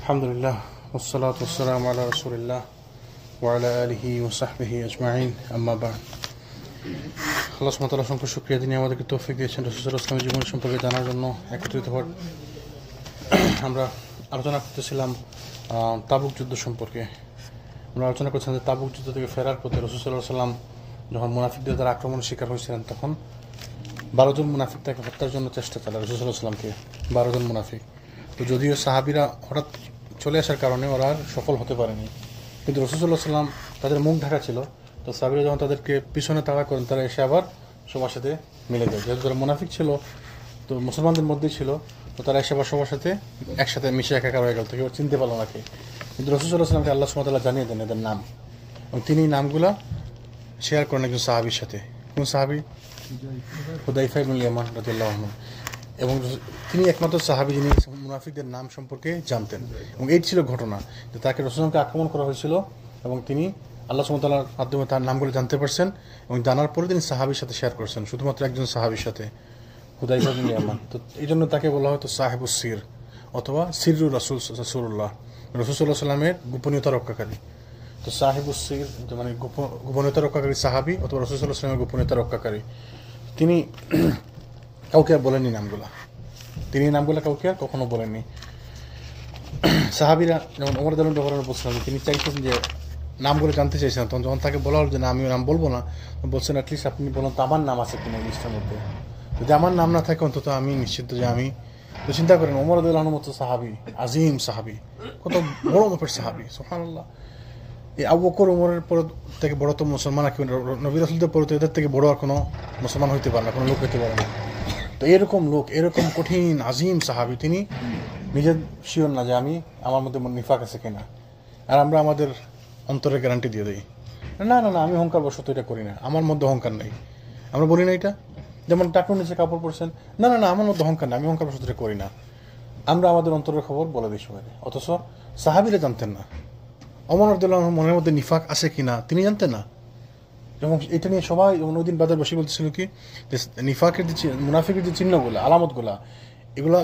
আলহামদুলিল্লাহ ওয়াসসালাতু ওয়াসসালামু আলা রাসূলিল্লাহ ওয়া আলা আলিহি ওয়া সাহবিহি আজমাইন আম্মা বা'দ। আল্লাহ সুবহানাহু ওয়া তাআলা অসংখ্য শুকরিয়া, তিনি আমাদেরকে তৌফিক দিয়েছেন রাসূল সাল্লাল্লাহু আলাইহি ওয়াসাল্লামের জীবন সম্পর্কে জানার জন্য, একত্রিত হওয়ার। আমরা আলোচনা করতেছিলাম তাবুক যুদ্ধ সম্পর্কে। আমরা আলোচনা করছিলাম যে তাবুক যুদ্ধ থেকে ফেরার পথে রাসূল সাল্লাল্লাহু আলাইহি ওয়াসাল্লাম যখন মুনাফিকদের দ্বারা আক্রমণের শিকার হয়েছিলেন, তখন 12 জন মুনাফিক তাকে হত্যার জন্য চেষ্টা চালায়, রাসূল সাল্লাল্লাহু আলাইহি ওয়াসাল্লামকে 12 জন মুনাফিক। তো যদিও সাহাবীরা হঠাৎ চলে আসার কারণে ওরা আর সফল হতে পারেনি, কিন্তু রাসূল সাল্লাল্লাহু আলাইহি ওয়াসাল্লাম তাদের মুখ ঢাকা ছিল। তো সাহাবীরা যখন তাদেরকে পিছনে তাড়া করেন, তারা এসে আবার সবার সাথে মিলে যায়। যেহেতু তারা মুনাফিক ছিল, তো মুসলমানদের মধ্যেই ছিল, তো তারা এসে আবার সবার সাথে একসাথে মিশে একাকার হয়ে গেল, তো কেউ চিনতে পারলো না কে। কিন্তু রাসূল সাল্লাল্লাহু আলাইহি ওয়াসাল্লামকে আল্লাহ সুবহানাহু ওয়া তাআলা জানিয়ে দেন এদের নাম, এবং তিনি নামগুলা শেয়ার করেন একজন সাহাবীর সাথে। কোন সাহাবী? হুযায়ফা ইবনুল ইয়ামান রাদিয়াল্লাহু আনহু। এবং তিনি একমাত্র সাহাবী যিনি মুনাফিকদের নাম সম্পর্কে জানতেন, এবং এই ছিল ঘটনা যে তাকে রাসূলকে আক্রমণ করা হয়েছিল, এবং তিনি আল্লাহ সুবহানাহু ওয়া তাআলার মাধ্যমে তার নামগুলো জানতে পারছেন, এবং জানার পরে তিনি সাহাবীর সাথে শেয়ার করেছেন, শুধুমাত্র একজন সাহাবীর সাথে, হুযায়ফা ইবনুল ইয়ামান। তো এই জন্য তাকে বলা হয়তো সাহেবুস সির, অথবা সিররুর রাসূল রাসূলুল্লাহ, রাসূল সাল্লাল্লাহু আলাইহি ওয়াসাল্লামের গোপনীয়তা রক্ষাকারী। তো সাহেবুস সির মানে গোপনীয়তা রক্ষাকারী সাহাবী, অথবা রাসূল সাল্লাল্লাহু আলাইহি ওয়াসাল্লামের গোপনীয়তা রক্ষাকারী। তিনি কাউকে আর বলেননি নামগুলা, তিনি নামগুলা কাউকে আর কখনো বলেননি। সাহাবীরা যেমন ওমর রাদিয়াল্লাহু আনহু ব্যবহার বলছিলাম, তিনি চাইতেন যে নামগুলো জানতে চাইছেন, তখন যখন তাকে বলা হল যে না, আমি নাম বলবো না, বলছেন অ্যাটলিস্ট আপনি বলুন তো আমার নাম আছে কিনা লিস্টের মধ্যে। যদি আমার নাম না থাকে অন্তত আমি নিশ্চিত যে আমি। তো চিন্তা করেন, ওমর রাদিয়াল্লাহু আনহুর মতো সাহাবী, আজিম সাহাবী, কত বড় মাপের সাহাবী, সুবহানাল্লাহ। এই আবু বকর ওমরের পর থেকে বড় তো মুসলমান, নবী রাসূলদের পর তো এদের থেকে বড় আর কোনো মুসলমান হইতে পারে না, কোনো লোক হইতে পারে না। তো এরকম লোক, এরকম কঠিন আজিম সাহাবী, তিনি নিজের শিওর না যে আমার মধ্যে নিফাক আছে কিনা। আর আমরা আমাদের অন্তরে গ্যারান্টি দিয়ে দিই, না না না, আমি অহংকার বশত এটা করি না, আমার মধ্যে অহংকার নেই। আমরা বলি না এটা, যেমন টাকুর নিচে কাপড় পরছেন, না না না, আমার মধ্যে অহংকার নেই, আমি অহংকার বশত এটা করি না। আমরা আমাদের অন্তরের খবর বলে দিই সবাই, অথচ সাহাবীরা জানতেন না ওমর রাদিয়াল্লাহু আনহুর মনের মধ্যে নিফাক আছে কিনা, তিনি জানতেন না। এবং এটা নিয়ে সবাই ওই দিন বাজার বসে বলতেছিল কি, যে নিফাকের যে মুনাফিকের যে চিহ্নগুলো, আলামতগুলা, এগুলা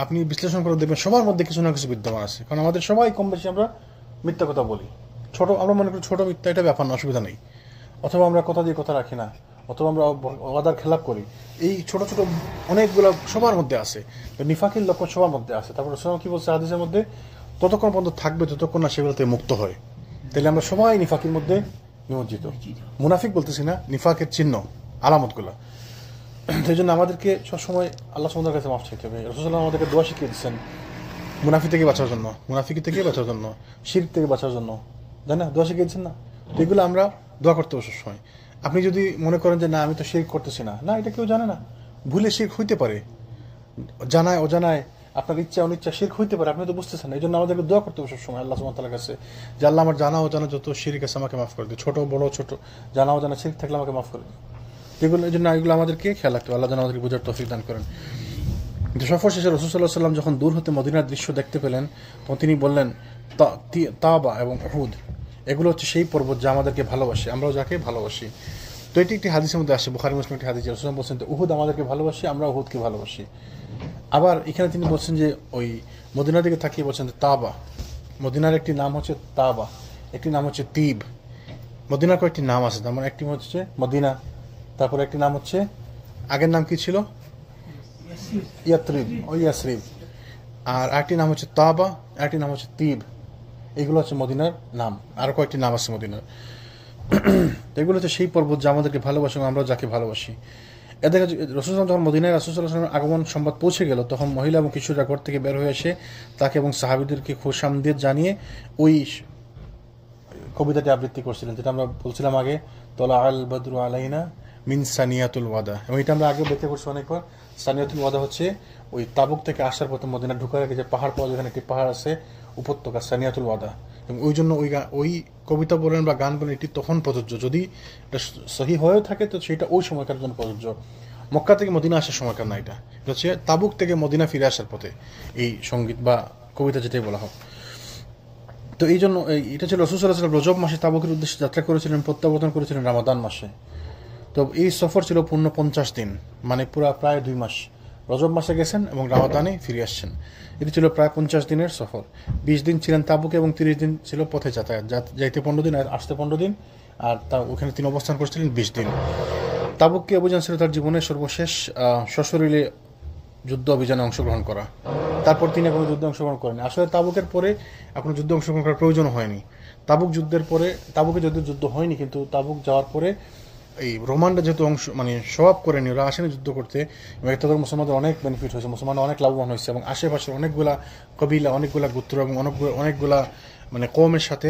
আপনি বিশ্লেষণ করে দেখবেন সবার মধ্যে কিছু না কিছু বিদ্যমান আছে। কারণ আমাদের সবাই কম বেশি আমরা মিথ্যা কথা বলি, আমরা মনে করি ছোট মিথ্যা, এটা ব্যাপার না, অসুবিধা নেই। অথবা আমরা কথা দিয়ে কথা রাখি না, অথবা আমরা ওয়াদার খেলাপ করি। এই ছোট ছোট অনেকগুলো সবার মধ্যে আছে, নিফাকের লক্ষণ সবার মধ্যে আছে। তারপর রাসূল কি বলছে হাদিসের মধ্যে, ততক্ষণ পর্যন্ত থাকবে যতক্ষণ না সেগুলো থেকে মুক্ত হয়। তাহলে আমরা সবাই নিফাকের মধ্যে নিমজ্জিত। মুনাফিক বলতেছি না, নিফাকের চিহ্ন, আলামতগুলো। সেই জন্য আমাদেরকে সবসময় আল্লাহ সুবহানাহু ওয়া তাআলার কাছে মাফ চাইতে হবে। রাসূল সাল্লাল্লাহু আলাইহি ওয়াসাল্লাম আমাদেরকে দোয়া শিখিয়ে দিচ্ছেন মুনাফিক থেকে বাঁচার জন্য, মুনাফিক থেকে বাঁচার জন্য, শিরক থেকে বাঁচার জন্য, জানেন না, দোয়া শিখিয়ে দিচ্ছেন না। তো এগুলো আমরা দোয়া করতে হবে সবসময়। আপনি যদি মনে করেন যে না, আমি তো শিরক করতেছি না, না, এটা কেউ জানে না, ভুলে শিরক হইতে পারে, জানায় অজানায় আপনার ইচ্ছা অনিচ্ছা শিরক হইতে পারে, আপনি তো বুঝতেছেন না। এই জন্য আমাদেরকে দোয়া করতে হবে সবসময় আল্লাহ সুবহানাহু ওয়া তাআলার কাছে, যে আল্লাহ আমার জানা অজানা যত শিরক আছে আমাকে মাফ করে দিন, ছোট বড় ছোট জানা অজানা শিরক থাকলে আমাকে মাফ করে দিন। এগুলো এই জন্য এগুলো আমাদেরকে খেয়াল রাখতে হবে, আল্লাহ যেন আমাদেরকে বুঝার তৌফিক দান করেন। কিন্তু সফর শেষে রাসূল সাল্লাল্লাহু আলাইহি ওয়াসাল্লাম যখন দূর হতে মদিনার দৃশ্য দেখতে পেলেন, তখন তিনি বললেন, তাবা এবং উহুদ এগুলো হচ্ছে সেই পর্বত যা আমাদেরকে ভালোবাসে, আমরাও যাকে ভালোবাসি। তো এটি একটি হাদিসের মধ্যে আসে, বুখারী মুসলিম একটি হাদিস, রাসূল বলছেন উহুদ আমাদেরকে ভালোবাসি, আমরা উহুদকে ভালোবাসি। আবার এখানে তিনি বলছেন যে ওই মদিনার দিকে তাকিয়ে বলছেন তাবা, মদিনার একটি নাম হচ্ছে তাবা, একটি নাম হচ্ছে তিব। মদিনার কয়েকটি নাম আছে, তার মানে একটি হচ্ছে মদিনা, তারপরে একটি নাম হচ্ছে, আগের নাম কি ছিল, ইয়াতরিব, ওই ইয়াসরিব। আর আরেকটি নাম হচ্ছে তাবা, আরেকটি নাম হচ্ছে তিব। এগুলো হচ্ছে মদিনার নাম, আর কয়েকটি নাম আছে মদিনার। এগুলো হচ্ছে সেই পর্বত যা আমাদেরকে ভালোবাসে, আমরা যাকে ভালোবাসি। এদের রাসূল যখন মদিনায় রাসূল সাল্লাল্লাহু আলাইহি ওয়াসাল্লামের আগমন সংবাদ পৌঁছে গেল, তখন মহিলা এবং কিশোররা ঘর থেকে বের হয়ে এসে তাকে এবং সাহাবীদেরকে খুশামদীদ জানিয়ে ওই কবিতাটি আবৃত্তি করছিলেন, যেটা আমরা বলছিলাম আগে, তলা আল বদরু আলাইনা মিন সানিয়াতুল ওয়াদা। এবং এটা আমরা আগে ব্যাখ্যা করছি অনেকবার। সানিয়াতুল ওয়াদা হচ্ছে ওই তাবুক থেকে আসার পথে মদিনা ঢোকার আগে যে পাহাড় পাওয়া যায়, এখানে একটি পাহাড় আছে, উপত্যকা, সানিয়াতুল ওয়াদা। এবং ওই জন্য ওই কবিতা বলেন বা গান বলেন, এটি তখন প্রযোজ্য, যদি এটা সহি হয়েও থাকে তো সেটা ওই সময়কার জন্য প্রযোজ্য, মক্কা থেকে মদিনা আসার সময়কার না। এটা হচ্ছে তাবুক থেকে মদিনা ফিরে আসার পথে এই সঙ্গীত বা কবিতা যেটাই বলা হোক। তো এই জন্য এটা ছিল রাসূল সাল্লাল্লাহু আলাইহি ওয়াসাল্লাম রজব মাসে তাবুকের উদ্দেশ্যে যাত্রা করেছিলেন, প্রত্যাবর্তন করেছিলেন রমাদান মাসে। তো এই সফর ছিল পূর্ণ 50 দিন, মানে পুরা প্রায় 2 মাস। রজব মাসে গেছেন এবং রামাদানে ফিরে আসছেন। এটি ছিল প্রায় 50 দিনের সফর। 20 দিন ছিলেন তাবুকে এবং 30 দিন ছিল পথে যাতায়াত, যাইতে 15 দিন আর আসতে 15 দিন, আর তা ওখানে তিনি অবস্থান করছিলেন 20 দিন। তাবুককে অভিযান ছিল তার জীবনের সর্বশেষ সশরীরে যুদ্ধ অভিযানে অংশগ্রহণ করা। তারপর তিনি কোনো যুদ্ধে অংশগ্রহণ করেন। আসলে তাবুকের পরে কোনো যুদ্ধে অংশগ্রহণ করার প্রয়োজন হয়নি। তাবুক যুদ্ধের পরে, তাবুকে যদিও যুদ্ধ হয়নি, কিন্তু তাবুক যাওয়ার পরে এই রোমানরা যেহেতু স্বভাব করেনি, ওরা আসেনি যুদ্ধ করতে, এবং এতে করে মুসলমানদের অনেক বেনিফিট হয়েছে, মুসলমানরা অনেক লাভবান হয়েছে, এবং আশেপাশের অনেকগুলা কবিলা, অনেকগুলা গোত্র এবং অনেকগুলা কওমের সাথে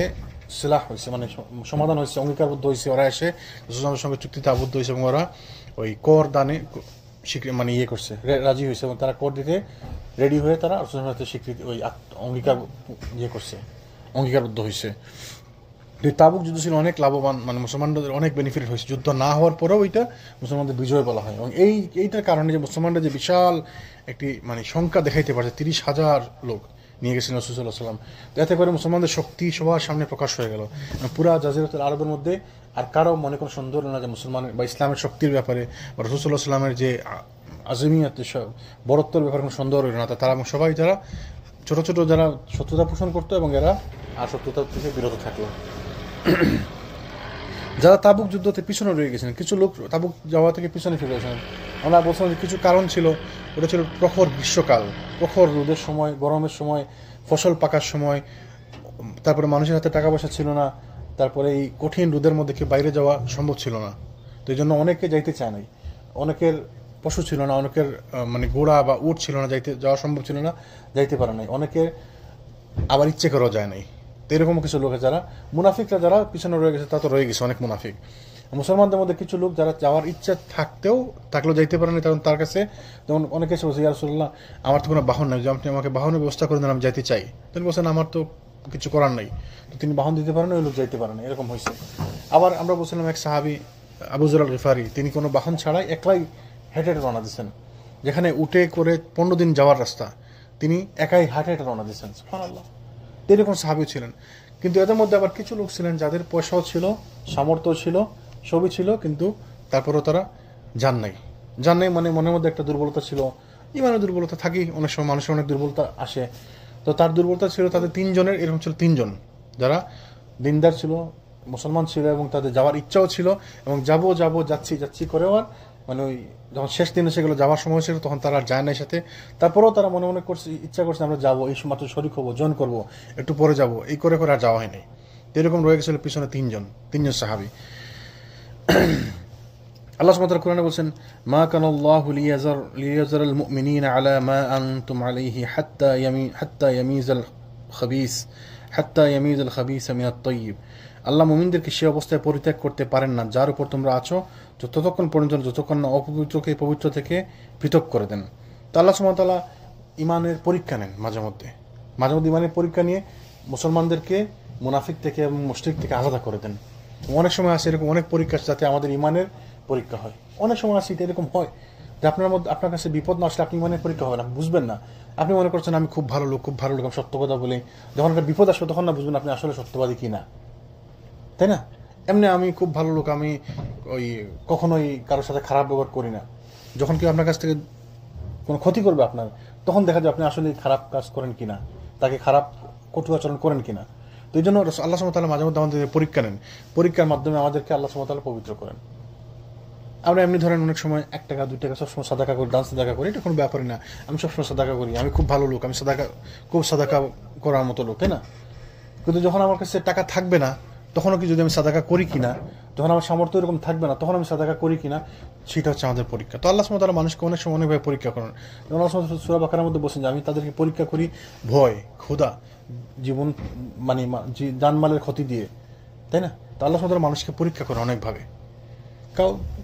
সিলাহ হয়েছে, সমাধান হয়েছে, অঙ্গীকারবদ্ধ হয়েছে। ওরা এসে মুসলমানদের সঙ্গে চুক্তিতে আবদ্ধ হয়েছে এবং ওরা ওই কর দানে করছে, রাজি হয়েছে, এবং তারা কর দিতে রেডি হয়ে তারা রসুলের সাথে স্বীকৃতি ওই অঙ্গীকার করছে, অঙ্গীকারবদ্ধ হয়েছে। তাবুক যুদ্ধ ছিল অনেক লাভবান, মুসলমানদের অনেক বেনিফিট হয়েছে। যুদ্ধ না হওয়ার পরেও এটা মুসলমানদের বিজয় বলা হয়, এবং এইটার কারণে যে মুসলমানরা যে বিশাল একটি সংখ্যা দেখাইতে পারছে, 30,000 লোক নিয়ে গেছিলেন রাসূল সাল্লাল্লাহু আলাইহি ওয়াসাল্লাম। এতে করে মুসলমানদের শক্তি সবার সামনে প্রকাশ হয়ে গেল। পুরা জাজিরাতুল আরবের মধ্যে আর কারো মনে কোনো সন্দেহ না যে মুসলমানের বা ইসলামের শক্তির ব্যাপারে বা রাসূল সাল্লাল্লাহু আলাইহি ওয়াসাল্লামের যে আজমিয়াত, বরত্বের ব্যাপারে কোনো সন্দেহ রইল না। তারা সবাই যারা ছোট ছোট যারা শত্রুতা পোষণ করতো, এবং এরা আর শত্রুতা থেকে বিরত থাকলো। যারা তাবুক যুদ্ধতে পিছনে রয়ে গেছেন, কিছু লোক তাবুক যাওয়া থেকে পিছনে ফিরে গেছেন। আমরা বলছিলাম যে কিছু কারণ ছিল। ওটা ছিল প্রখর গ্রীষ্মকাল, প্রখর রোদের সময়, গরমের সময়, ফসল পাকার সময়, তারপরে মানুষের হাতে টাকা পয়সা ছিল না, তারপরে এই কঠিন রোদের মধ্যে কেউ বাইরে যাওয়া সম্ভব ছিল না। তো এই জন্য অনেকে যাইতে চায় নাই, অনেকের পশু ছিল না, অনেকের ঘোড়া বা উট ছিল না, যাওয়া সম্ভব ছিল না, যাইতে পারে নাই। অনেকে আবার ইচ্ছে করেও যায় নাই। তো এরকম কিছু লোক, যারা মুনাফিকরা যারা পিছনে রয়ে গেছে, তা তো রয়ে গেছে অনেক মুনাফিক। মুসলমানদের মধ্যে কিছু লোক যারা যাওয়ার ইচ্ছা থাকলেও যাইতে পারেনি, তখন তার কাছে যেমন অনেকে এসে বলছে, ইয়া রাসূলুল্লাহ, আমার তো কোনো বাহন নাই, যে আপনি আমাকে বাহনের ব্যবস্থা করে দেন, আমি যাইতে চাই। তিনি বলছেন, আমার তো কিছু করার নাই। তো তিনি বাহন দিতে পারেন, ওই লোক যাইতে পারেন, এরকম হয়েছে। আবার আমরা বলছিলাম এক সাহাবী আবু যর আল গিফারি, তিনি কোনো বাহন ছাড়াই একলাই হেঁটে রওনা দিচ্ছেন, যেখানে উঠে করে 15 দিন যাওয়ার রাস্তা, তিনি একাই হেঁটে রওনা দিচ্ছেন। সুবহানাল্লাহ, এরকম সাহাবী ছিলেন। কিন্তু এদের মধ্যে আবার কিছু লোক ছিলেন যাদের পয়সাও ছিল, সামর্থ্য ছিল, সবই ছিল, কিন্তু তারপরেও তারা যান নাই। মনের মধ্যে একটা দুর্বলতা ছিল, ইমানের দুর্বলতা থাকি, অনেক সময় মানুষের অনেক দুর্বলতা আসে। তো তার দুর্বলতা ছিল, তাদের 3 জনের এরকম ছিল, 3 জন যারা দিনদার ছিল, মুসলমান ছিল, এবং তাদের যাওয়ার ইচ্ছাও ছিল, এবং যাচ্ছি করেও আর ওই যখন শেষ দিনে সেগুলো যাওয়ার সময় ছিল, তখন তারা আর যায় না সাথে। তারপরেও তারা মনে মনে ইচ্ছা করছে, আমরা যাবো, এই মাত্র শরীক হবো, জয়েন করবো, একটু পরে যাবো, এই করে আর যাওয়া হয়নি। এরকম রয়ে গেছিল পিছনে 3 জন সাহাবী। আল্লাহ সুবহানাহু ওয়া তাআলা কুরআনে বলছেন, মা কানাল্লাহু লিয়াযরাল মুমিনিনা আলা মা আনতুম আলাইহি হাত্তা ইয়ামিজাল খাবিস মিনাত তাইয়্যিব। আল্লাহ মুমিনদেরকে সে অবস্থায় পরিত্যাগ করতে পারেন না যার উপর তোমরা আছো, ততক্ষণ পর্যন্ত যতক্ষণ না অপবিত্রকে পবিত্র থেকে পৃথক করে দেন। তো আল্লাহ সুবহানাহু ওয়া তাআলা ইমানের পরীক্ষা নেন মাঝে মধ্যে ইমানের পরীক্ষা নিয়ে মুসলমানদেরকে মুনাফিক থেকে এবং মুশরিক থেকে আলাদা করে দেন। অনেক সময় আসে এরকম অনেক পরীক্ষা, যাতে আমাদের ইমানের পরীক্ষা হয়। অনেক সময় আসে এরকম হয় যে আপনার কাছে বিপদ না আসলে আপনি ইমানের পরীক্ষা হবে না, বুঝবেন না। আপনি মনে করছেন আমি খুব ভালো লোক, আমি সত্য কথা বলি, যখন একটা বিপদ আসবে তখন না বুঝবেন আপনি আসলে সত্যবাদী কিনা, তাই না? এমনি আমি খুব ভালো লোক, আমি কখনোই কারোর সাথে খারাপ ব্যবহার করি না। যখন কেউ আপনার কাছ থেকে কোনো ক্ষতি করবে আপনার, তখন দেখা যায় আপনি আসলে খারাপ কাজ করেন কিনা, তাকে খারাপ কটু আচরণ করেন কিনা। তো এই জন্য আল্লাহ সুবহানাহু ওয়া তাআলা মাঝে মধ্যে আমাদের পরীক্ষা নেন, পরীক্ষার মাধ্যমে আমাদেরকে আল্লাহ সুবহানাহু ওয়া তাআলা পবিত্র করেন। আমরা এমনি ধরেন অনেক সময় 1 টাকা 2 টাকা সবসময় সাদাকা করি, দান সাদাকা করি, এটা কোনো ব্যাপারই না। আমি সবসময় সাদাকা করি, আমি খুব ভালো লোক, আমি খুব সাদাকা করার মতো লোক, তাই না? কিন্তু যখন আমার কাছে টাকা থাকবে না, তখনও কি যদি আমি সাদাকা করি কিনা, যখন আমার সামর্থ্য এরকম থাকবে না, তখন আমি সাদাকা করি কিনা, সেটা হচ্ছে আমাদের পরীক্ষা। তো আল্লাহ সুবহানাহু ওয়া তাআলা মানুষকে অনেক সময় অনেকভাবে পরীক্ষা করেন। আল্লাহ সুবহানাহু ওয়া তাআলা সূরা বাকারার মধ্যে বলেছেন যে আমি তাদেরকে পরীক্ষা করি ভয়, ক্ষুধা, জীবন জানমালের ক্ষতি দিয়ে, তাই না? তো আল্লাহ সুবহানাহু ওয়া তাআলা মানুষকে পরীক্ষা করেন অনেকভাবে।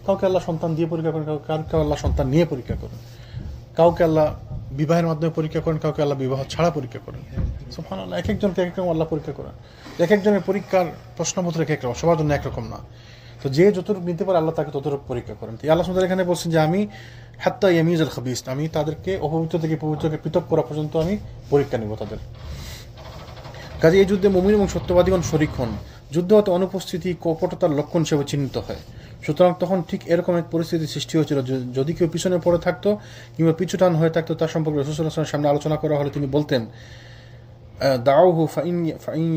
কাউকে আল্লাহ সন্তান দিয়ে পরীক্ষা করেন, কাউকে আল্লাহ সন্তান নিয়ে পরীক্ষা করেন, কাউকে আল্লাহ বিবাহের মাধ্যমে পরীক্ষা করেন, কাউকে আল্লাহ বিবাহ ছাড়া পরীক্ষা করেন। সুবহানাল্লাহ, এক একজনকে এক রকম আল্লাহ পরীক্ষা করেন। এক একজনের পরীক্ষার প্রশ্নপত্র এক এক রকম, সবার জন্য একরকম না। তো যে যতটুকু নিতে পারে আল্লাহ তাকে ততটুকু পরীক্ষা করেন। তো আল্লাহ সুবহানাহু এখানে বলছেন যে আমি হাত্তা ইয়ামিজাল খাবিস, আমি তাদেরকে অপবিত্র থেকে পবিত্রকে পৃথক করা পর্যন্ত আমি পরীক্ষা নিব তাদের। কাজে এই যুদ্ধে মুমিন এবং সত্যবাদীগণ শরীক হন। যুদ্ধ হতে অনুপস্থিতি কপটতার লক্ষণ হিসেবে চিহ্নিত হয়। সুতরাং তখন ঠিক এরকম এক পরিস্থিতির সৃষ্টি হয়েছিল, যদি কেউ পিছনে পড়ে থাকতো কিংবা পিছুটান হয়ে থাকতো, তার সম্পর্কে রাসূল সাল্লাল্লাহু আলাইহি ওয়াসাল্লামের সামনে আলোচনা করা হলে তিনি বলতেন, দাউহু ফাইন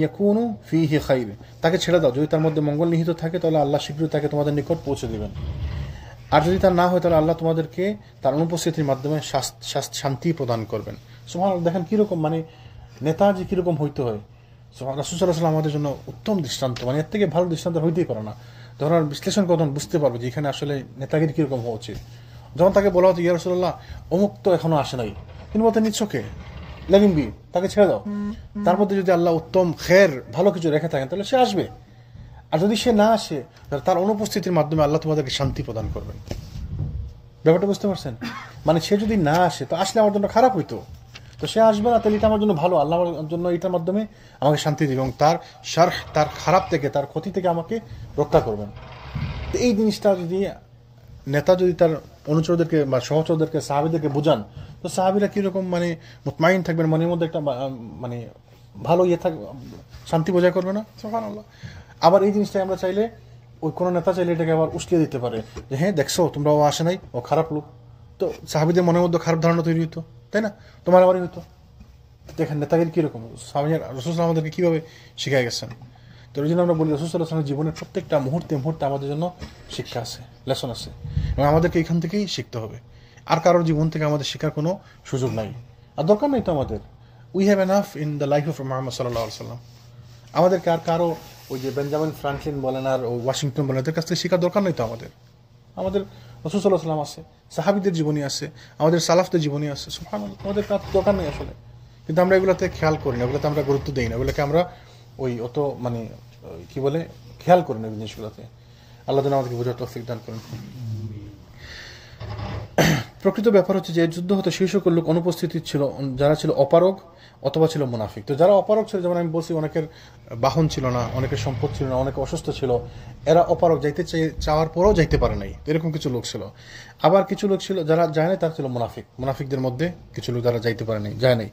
ইয়াকুনু ফীহি খাইর, তাকে ছেড়ে দাও, যদি তার মধ্যে মঙ্গল নিহিত থাকে তাহলে আল্লাহ শীঘ্রই তাকে তোমাদের নিকট পৌঁছে দিবেন, আর যদি তার না হয় তাহলে আল্লাহ তোমাদেরকে তার অনুপস্থিতির মাধ্যমে শান্তি প্রদান করবেন। সুবহানাল্লাহ, দেখেন কীরকম মানে নেতা যে কীরকম হইতে হয়। রাসূল সাল্লাল্লাহু আলাইহি ওয়াসাল্লাম আমাদের জন্য উত্তম দৃষ্টান্ত, মানে এর থেকে ভালো দৃষ্টান্ত হইতেই পারে না। তখন আর বিশ্লেষণ করতে বুঝতে পারবো যে এখানে আসলে নেতাগিরি কীরকম হওয়া উচিত। যখন তাকে বলা হতো, ইয়া রাসূলুল্লাহ অমুক তো এখনো আসে নাই, তিনি বলতেন নিচ্ছকে লেগিন বি, তাকে ছেড়ে দাও, তার মধ্যে যদি আল্লাহ উত্তম খের ভালো কিছু রেখে থাকেন তাহলে সে আসবে, আর যদি সে না আসে তাহলে তার অনুপস্থিতির মাধ্যমে আল্লাহ তোমাদেরকে শান্তি প্রদান করবেন। ব্যাপারটা বুঝতে পারছেন? মানে সে যদি না আসে তো আসলে আমার জন্য খারাপ হইতো, তো সে আসবে না, তাহলে এটা আমার জন্য ভালো, আল্লাহ আমার জন্য এটার মাধ্যমে আমাকে শান্তি দেবে এবং তার খারাপ থেকে, তার ক্ষতি থেকে আমাকে রক্ষা করবেন। তো এই জিনিসটা যদি নেতা যদি তার অনুচরদেরকে বা সহচরদেরকে, সাহাবীদেরকে বোঝান, তো সাহাবীরা কীরকম মানে মুতমাইন থাকবেন, মনের মধ্যে একটা মানে ভালো শান্তি বজায় করবে না। সুবহানাল্লাহ। আবার এই জিনিসটাই আমরা চাইলে, ওই কোনো নেতা চাইলে এটাকে আবার উস্কিয়ে দিতে পারে যে হ্যাঁ দেখছো তোমরা, ও আসে নাই, ও খারাপ লোক, তো সাহাবীদের মনের মধ্যে খারাপ ধারণা তৈরি হইতো, তাই না? তোমার আবারই হইতো। দেখেন নেতাগিরি কীরকম, রাসূল আমাদেরকে কীভাবে শিখাই গেছেন। তো ওই জন্য আমরা বলি রাসূল সাল্লাল্লাহু আলাইহি ওয়াসাল্লামের জীবনের প্রত্যেকটা মুহূর্তে মুহূর্তে আমাদের জন্য শিক্ষা আছে, লেসন আছে, এবং আমাদেরকে এখান থেকেই শিখতে হবে। আর কারোর জীবন থেকে আমাদের শেখার কোনো সুযোগ নাই, আর দরকার নেই তো আমাদের। We have enough in the life of Muhammad সাল্লাল্লাহু আলাইহি ওয়াসাল্লাম। আমাদেরকে আর কারো ওই যে বেঞ্জামিন ফ্রাঙ্কলিন বলেন আর ওয়াশিংটন বলেন, এদের কাছ থেকে শেখার দরকার নেই তো আমাদের। আমাদের রাসূল সাল্লাল্লাহু আলাইহি ওয়াসাল্লাম আছে, সাহাবীদের জীবনী আছে, আমাদের সালাফদের জীবনী আছে। সুবহানাল্লাহ, আমাদের কার দরকার নেই আসলে, কিন্তু আমরা এগুলোতে খেয়াল করি না, এগুলোতে আমরা গুরুত্ব দিই না, এগুলোকে আমরা ওই অত মানে কি বলে খেয়াল করি না জিনিসগুলোতে। আল্লাহ যেন আমাদেরকে বোঝার তৌফিক দান করেন। প্রকৃত ব্যাপার হচ্ছে যে যুদ্ধ হতে সেই সকল লোক অনুপস্থিত ছিল যারা ছিল অপারগ অথবা ছিল মুনাফিক। তো যারা অপারগ ছিল, যেমন আমি বলছি অনেকের বাহন ছিল না, অনেকের সম্পদ ছিল না, অনেকে অসুস্থ ছিল, এরা অপারগ, যাইতে চাওয়ার পরেও যাইতে পারে নাই, এরকম কিছু লোক ছিল। আবার কিছু লোক ছিল যারা যায় নাই, তারা ছিল মুনাফিক। মুনাফিকদের মধ্যে কিছু লোক যারা যাইতে পারে নাই, যায় নাই।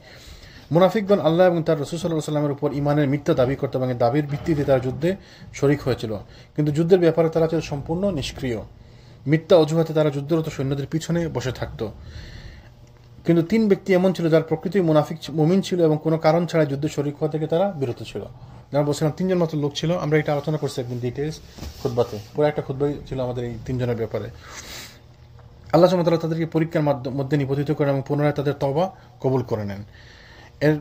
মুনাফিকগণ আল্লাহ এবং তার রাসূল সাল্লাল্লাহু আলাইহি ওয়াসাল্লামের উপর ঈমানের মিথ্যা দাবি করত এবং দাবির ভিত্তিতে তারা যুদ্ধে শরীক হয়েছিল, কিন্তু যুদ্ধের ব্যাপারে তারা ছিল সম্পূর্ণ নিষ্ক্রিয়। মিথ্যা অজুহাতে তারা যুদ্ধরত সৈন্যদের পিছনে বসে থাকত। কিন্তু তিন ব্যক্তি এমন ছিল যার প্রকৃতির মুনাফিক মুমিন ছিল এবং কোনো কারণ ছাড়া যুদ্ধে শরীক হওয়া থেকে তারা বিরত ছিল। যারা বলছিলাম তিনজন মাত্র লোক ছিল, আমরা এটা আলোচনা করছি একদিন ডিটেলস খুতবাতে, পুরো একটা খুতবাই ছিল আমাদের এই তিনজনের ব্যাপারে। আল্লাহ সুবহানাহু ওয়া তাআলা তাদেরকে পরীক্ষার মধ্যে নিপতিত করেন এবং পুনরায় তাদের তওবা কবুল করে নেন। এর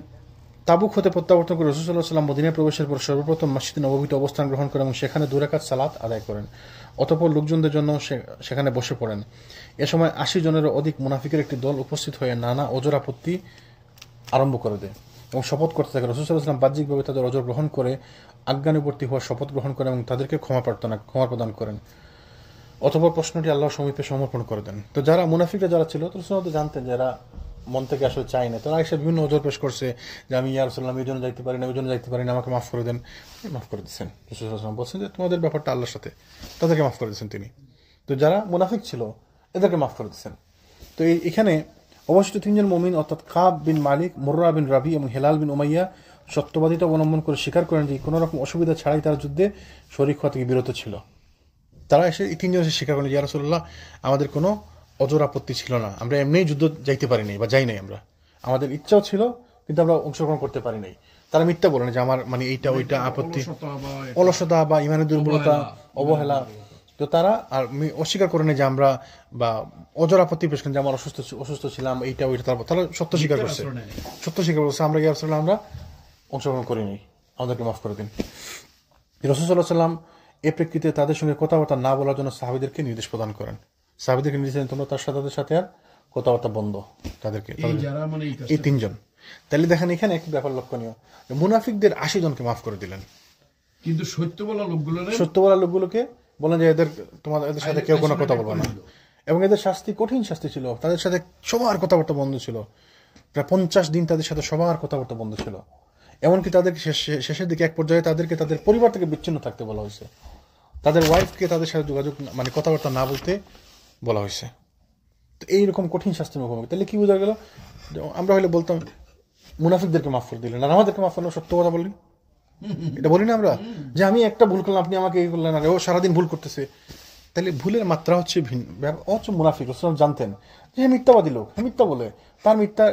তাবুক হতে প্রত্যাবর্তন করে রাসূল সাল্লাল্লাহু আলাইহি ওয়াসাল্লাম মদিনায় প্রবেশের পর সর্বপ্রথম মসজিদে নববীতে অবস্থান গ্রহণ করেন এবং সেখানে 2 রাকাত সালাত আদায় করেন। অতঃপর লোকজনদের জন্য সেখানে বসে পড়েন। এ সময় 80 জনেরও অধিক মুনাফিকের একটি দল উপস্থিত হয়ে নানা ওজর আপত্তি আরম্ভ করে দেয় এবং শপথ করতে থাকে। রাসূল সাল্লাল্লাহু আলাইহি ওয়াসাল্লাম বাহ্যিকভাবে তাদের ওজর গ্রহণ করে আজ্ঞানুবর্তী হওয়ার শপথ গ্রহণ করেন এবং তাদেরকে ক্ষমা প্রদান করেন। অতঃপর প্রশ্নটি আল্লাহর সমীপে সমর্পণ করে দেন। তো যারা মুনাফিকরা যারা ছিল, তো রাসূল জানতেন যারা মন থেকে আসলে চাই না, তারা এসে বিভিন্ন ওজর পেশ করছে যে আমি ইয়া রাসূলুল্লাহ এই জন্য যাইতে পারি না, ওই জন্য যাইতে পারি না, আমাকে মাফ করে দেন। মাফ করে দিচ্ছেন। রাসূল সাল্লাল্লাহু আলাইহি ওয়াসাল্লাম বলছেন যে তোমাদের ব্যাপারটা আল্লাহর সাথে, তাদেরকে মাফ করে দিচ্ছেন তিনি। তো যারা মুনাফিক ছিল এদেরকে মাফ করে দিচ্ছেন। তো এখানে অবশিষ্ট তিনজন মুমিন অর্থাৎ কাব বিন মালিক, মুররা বিন রাবি এবং হেলাল বিন উমাইয়া সত্যবাদিতা অবলম্বন করে স্বীকার করেন যে কোনো রকম অসুবিধা ছাড়াই তারা যুদ্ধে শরীক হওয়া থেকে বিরত ছিল। তারা এসে এই তিনজন এসে স্বীকার করেন ইয়া রাসূলুল্লাহ আমাদের কোনো অজর আপত্তি ছিল না, আমরা এমনিই যুদ্ধ যাইতে পারি নাই বা যাই নাই, আমাদের ইচ্ছাও ছিল কিন্তু আমরা অংশগ্রহণ করতে পারি নাই। তারা মিথ্যা বলে না যে আমার মানে এইটা ওইটা আপত্তি, অলসতা বা ইমানের দুর্বলতা, অবহেলা। তো তারা আর অস্বীকার করে নেই যে আমরা বা অজর আপত্তি পেশ করেন যে আমার অসুস্থ ছিলাম, এইটা ওইটা। তারা সত্য স্বীকার করছে, আমরা ইয়া রাসূলুল্লাহ আমরা অংশগ্রহণ করি নাই, আমাদেরকে মাফ করে দিন। রাসূল সাল্লাল্লাহু আলাইহি ওয়াসাল্লাম এ প্রেক্ষিতে তাদের সঙ্গে কথাবার্তা না বলার জন্য সাহাবীদেরকে নির্দেশ প্রদান করেন। সাহাবীদেরকে নির্দেশ দেন তোমরা তাদের সাথে আর কথাবার্তা বন্ধ, তাদেরকে এই তিনজন। তাহলে দেখেন এখানে একটি ব্যাপার লক্ষণীয়, মুনাফিকদের 80 জনকে মাফ করে দিলেন, কিন্তু সত্য বলা লোকগুলোকে বলেন যে এদের সাথে কেউ কোনো কথা বলবে না, এবং এদের শাস্তি কঠিন শাস্তি ছিল। তাদের সাথে সবার কথাবার্তা বন্ধ ছিল, প্রায় 50 দিন তাদের সাথে সবার কথাবার্তা বন্ধ ছিল। এমনকি তাদেরকে শেষের দিকে এক পর্যায়ে তাদেরকে তাদের পরিবার থেকে বিচ্ছিন্ন থাকতে বলা হয়েছে, তাদের ওয়াইফকে তাদের সাথে যোগাযোগ মানে কথাবার্তা না বলতে বলা হয়েছে। তো এইরকম কঠিন শাস্তির মুখোমুখি। তাহলে কি বোঝা গেল? আমরা হলে বলতাম মুনাফিকদেরকে মাফ করে দিলেন আর আমাদেরকে মাফ করলেন, সত্য কথা বলি, এটা বলি না আমরা যে আমি একটা ভুল করলাম আপনি আমাকে এই করলেন, আর ও সারাদিন ভুল করতেছে, তাহলে ভুলের মাত্রা হচ্ছে ভিন্ন। হচ্ছে মুনাফিক রসুল জানতেন যে হ্যাঁ মিথ্যাবাদী লোক, হ্যাঁ মিথ্যা বলে, তার মিথ্যা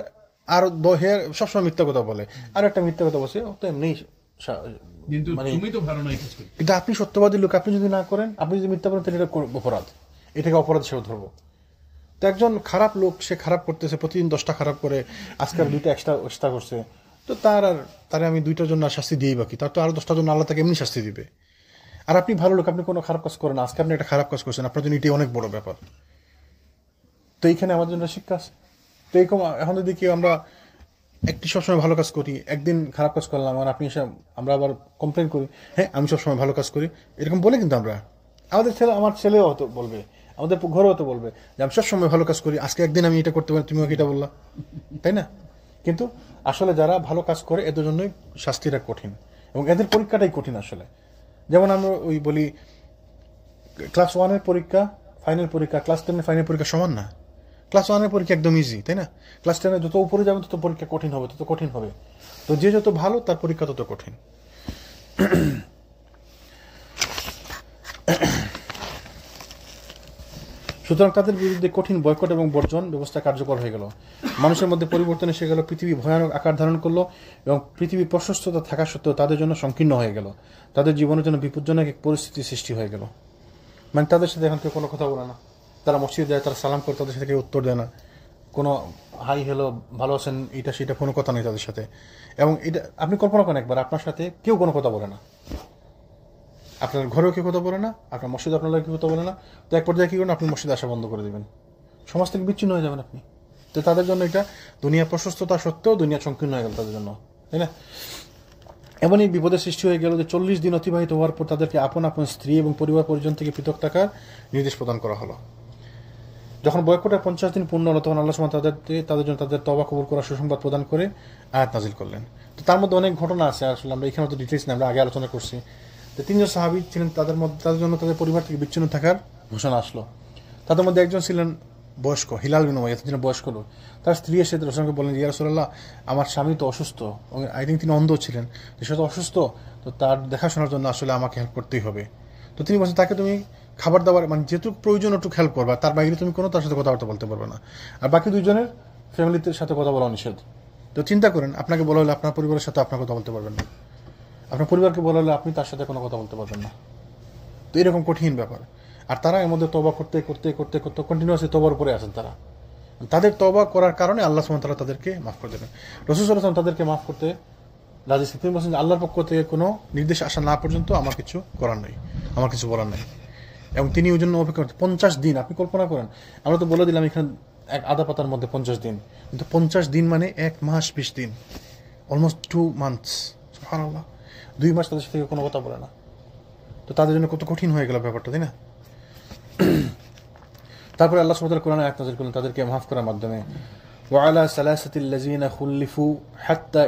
আর হে সবসময় মিথ্যা কথা বলে, আর একটা মিথ্যা কথা বলছে, ও তো এমনি মানে। কিন্তু আপনি সত্যবাদী লোক, আপনি যদি না করেন, আপনি যদি মিথ্যা বলেন, তাহলে এটা অপরাধ, এটাকে অপরাধ হিসেবে ধরবো। তো একজন খারাপ লোক, সে খারাপ করতেছে, প্রতিদিন 10টা খারাপ করে, আজকাল 2টা এক্সট্রা করছে, তো তারে আমি 2টার জন্য শাস্তি দিয়েই বাকি, তার তো আরো 10টার জন্য আল্লাহ তাকে এমনি শাস্তি দিবে। আর আপনি ভালো লোক, আপনি কোনো খারাপ কাজ করেন, আজকে আপনি একটা খারাপ কাজ করছেন, আপনার জন্য এটাই অনেক বড় ব্যাপার। তো এইখানে আমার জন্য শিক্ষা আছে। তো এরকম এখন যদি কেউ আমরা একটি সবসময় ভালো কাজ করি, একদিন খারাপ কাজ করলাম, আর আপনি এসে আমরা আবার কমপ্লেন করি, হ্যাঁ আমি সবসময় ভালো কাজ করি, এরকম বলে কিন্তু আমরা, আমার ছেলেও হয়তো বলবে, আমাদের ঘরেও হয়তো বলবে যে আমি সবসময় ভালো কাজ করি, আজকে একদিন আমি এটা করতে পারি, তুমি আমাকে এটা বললা, তাই না? কিন্তু আসলে যারা ভালো কাজ করে এদের জন্যই শাস্তিটা কঠিন, এবং এদের পরীক্ষাটাই কঠিন আসলে। যেমন আমরা ওই বলি ক্লাস 1-এর পরীক্ষা, ফাইনাল পরীক্ষা, ক্লাস 10-এর ফাইনাল পরীক্ষা সমান না। ক্লাস 1-এর পরীক্ষা একদম ইজি, তাই না? ক্লাস 10-এ যত উপরে যাবেন তত পরীক্ষা কঠিন হবে, তত কঠিন হবে। তো যে যত ভালো, তার পরীক্ষা তত কঠিন। সুতরাং তাদের বিরুদ্ধে কঠিন বয়কট এবং বর্জন ব্যবস্থা কার্যকর হয়ে গেল। মানুষের মধ্যে পরিবর্তন এসে গেল, পৃথিবী ভয়ানক আকার ধারণ করলো, এবং পৃথিবী প্রশস্ততা থাকা সত্ত্বেও তাদের জন্য সংকীর্ণ হয়ে গেল। তাদের জীবনের জন্য বিপজ্জনক এক পরিস্থিতি সৃষ্টি হয়ে গেল। মানে তাদের সাথে এখন কেউ কোনো কথা বলে না, তারা মসজিদে যায়, তারা সালাম করে, তাদের সাথে কেউ উত্তর দেয় না, কোনো হাই হ্যালো ভালো আছেন এটা সেটা কোনো কথা নেই তাদের সাথে। এবং এটা আপনি কল্পনা করেন একবার, আপনার সাথে কেউ কোনো কথা বলে না, আপনার ঘরেও কেউ কথা বলে না, আপনার মসজিদে আপনার কেউ কথা বলে না, তো এক পর্যায়ে কী করেন, আপনি মসজিদে আসা বন্ধ করে দেবেন, সমাজ থেকে বিচ্ছিন্ন হয়ে যাবেন আপনি। তো তাদের জন্য এটা দুনিয়া প্রশস্ততা সত্ত্বেও দুনিয়া সংকীর্ণ হয়ে গেল তাদের জন্য, তাই না? এমনই বিপদের সৃষ্টি হয়ে গেল যে 40 দিন অতিবাহিত হওয়ার পর তাদেরকে আপন আপন স্ত্রী এবং পরিবার পরিজন থেকে পৃথক থাকার নির্দেশ প্রদান করা হলো। যখন বয়কটের 50 দিন পূর্ণ হলো, তখন আল্লাহ সুবহানাহু ওয়া তাআলা তাদের জন্য তাদের তওবা কবুল করার সুসংবাদ প্রদান করে আয়াত নাজিল করলেন। তো তার মধ্যে অনেক ঘটনা আছে, আসলে আমরা এখানে তো ডিটেইলস না, আমরা আগে আলোচনা করছি। তো 3জন সাহাবী ছিলেন, তাদের জন্য তাদের পরিবার থেকে বিচ্ছিন্ন থাকার ঘোষণা আসলো। তাদের মধ্যে একজন ছিলেন বয়স্ক, হিলাল বিন উমাইয়া, তিনি বয়স্ক লোক। তার স্ত্রী এসে রাসূলকে বললেন, ইয়া রাসূলুল্লাহ, আমার স্বামী তো অসুস্থ, আই থিঙ্ক তিনি অন্ধ ছিলেন, সে তো অসুস্থ, তো তার দেখাশোনার জন্য আসলে আমাকে হেল্প করতেই হবে। তো তিনি বলছেন, তাকে তুমি খাবার দাবার মানে যেটুকু প্রয়োজন ওটুকু হেল্প করবা, তার বাইরে তুমি কোনো তার সাথে কথাবার্তা বলতে পারবে না, আর বাকি 2জনের ফ্যামিলির সাথে কথা বলা নিষেধ। তো চিন্তা করেন, আপনাকে বলা হলে আপনার পরিবারের সাথে আপনার কথা বলতে পারবেন না, আপনার পরিবারকে বলা হলে আপনি তার সাথে কোনো কথা বলতে পারবেন না। তো এরকম কঠিন ব্যাপার। আর তারা এর মধ্যে তওবা করতে করতে করতে করতে কন্টিনিউয়াসলি তওবার উপরে আছেন। তাদের তওবা করার কারণে আল্লাহ সুবহানাহু ওয়া তাআলা তাদেরকে মাফ করে দেবেন। রাসূল সাল্লাল্লাহু আলাইহি ওয়াসাল্লাম তাদেরকে মাফ করতে রাজি ছিলেন। তিনি বলছেন, আল্লাহর পক্ষ থেকে কোনো নির্দেশ আসা না পর্যন্ত আমার কিছু করার নেই, আমার কিছু বলার নেই। এবং তিনি ওই জন্য অপেক্ষা করতেন 50 দিন। আপনি কল্পনা করেন, আমরা তো বলে দিলাম এখানে এক আধা পাতার মধ্যে 50 দিন, কিন্তু 50 দিন মানে 1 মাস 20 দিন, অলমোস্ট 2 মান্থস। সুবহানাল্লাহ, 2 মাস তাদের সাথে কোনো কথা বলে না। তো তাদের জন্য কত কঠিন হয়ে গেল ব্যাপারটা, তাই না? তারপরে আল্লাহ সুবহানাহু ওয়া তাআলা কোরআনে আয়াত নাযিল করলেন তাদেরকে মাফ করার মাধ্যমে, وعلى ثلاثة الذين خلفوا حتى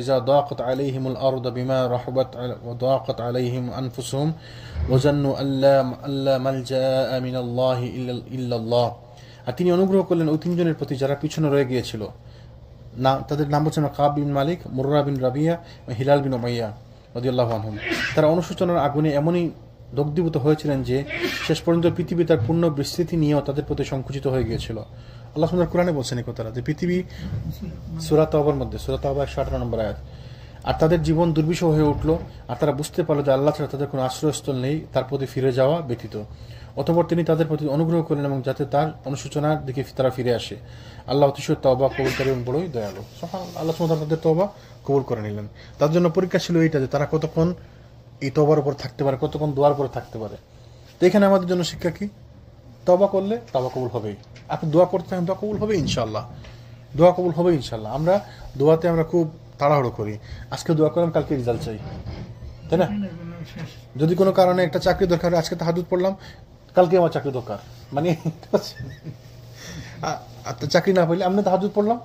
إذا ضاقت عليهم الأرض بما رحبت وضاقت عليهم أنفسهم وظنوا أن لا ملجأ من الله إلا الله। আর তিনি অনুগ্রহ করলেন ওই 3জনের প্রতি যারা পিছনে রয়ে গিয়েছিল। তাদের নাম হচ্ছেন কাব বিন মালিক, মুররা বিন রাবিয়া, হিলাল বিন উমাইয়া রাদিয়াল্লাহু আনহুম। তারা অনুশোচনার আগুনে এমনই দগ্ধীভূত হয়েছিলেন যে শেষ পর্যন্ত পৃথিবী তার পূর্ণ বিস্তৃতি নিয়েও তাদের প্রতি সংকুচিত হয়ে গিয়েছিল। আল্লাহ সুবহানাহু কোরআনে বলছেন এই কথাটা, যে পৃথিবী, সূরা তাওবার মধ্যে, সূরা তাওবা 118 নম্বর আয়াত। আর তাদের জীবন দুর্বিষহ হয়ে উঠল, আর তারা বুঝতে পারল যে আল্লাহ ছাড়া তাদের কোনো আশ্রয়স্থল নেই তার প্রতি ফিরে যাওয়া ব্যতীত। অতঃপর তিনি তাদের প্রতি অনুগ্রহ করলেন এবং যাতে তার অনুশোচনার দিকে তারা ফিরে আসে। আল্লাহ অতিশয় তওবা কবুলকারী এবং বড়ই দয়ালু। আল্লাহ সুবহানাহু তাদের তওবা কবুল করে নিলেন। তার জন্য পরীক্ষা ছিল এইটা, যে তারা কতক্ষণ এই তওবার উপর থাকতে পারে, কতক্ষণ দোয়ার উপরে থাকতে পারে। তো এখানে আমাদের জন্য শিক্ষা কি? তওবা করলে তওবা কবুল হবেই। আপনি দোয়া করতে থাকেন, দোয়া কবুল হবে ইনশাআল্লাহ, দোয়া কবুল হবে ইনশাআল্লাহ। আমরা দোয়াতে খুব তাড়াহুড়ো করি, আজকে দোয়া করলাম কালকে রেজাল্ট চাই, তাই না? যদি কোনো কারণে একটা চাকরি দরকার, আজকে তাহাজ্জুদ পড়লাম, কালকে আমার চাকরি দরকার, মানে চাকরি না পাইলে আমরা তাহাজ্জুদ পড়লাম,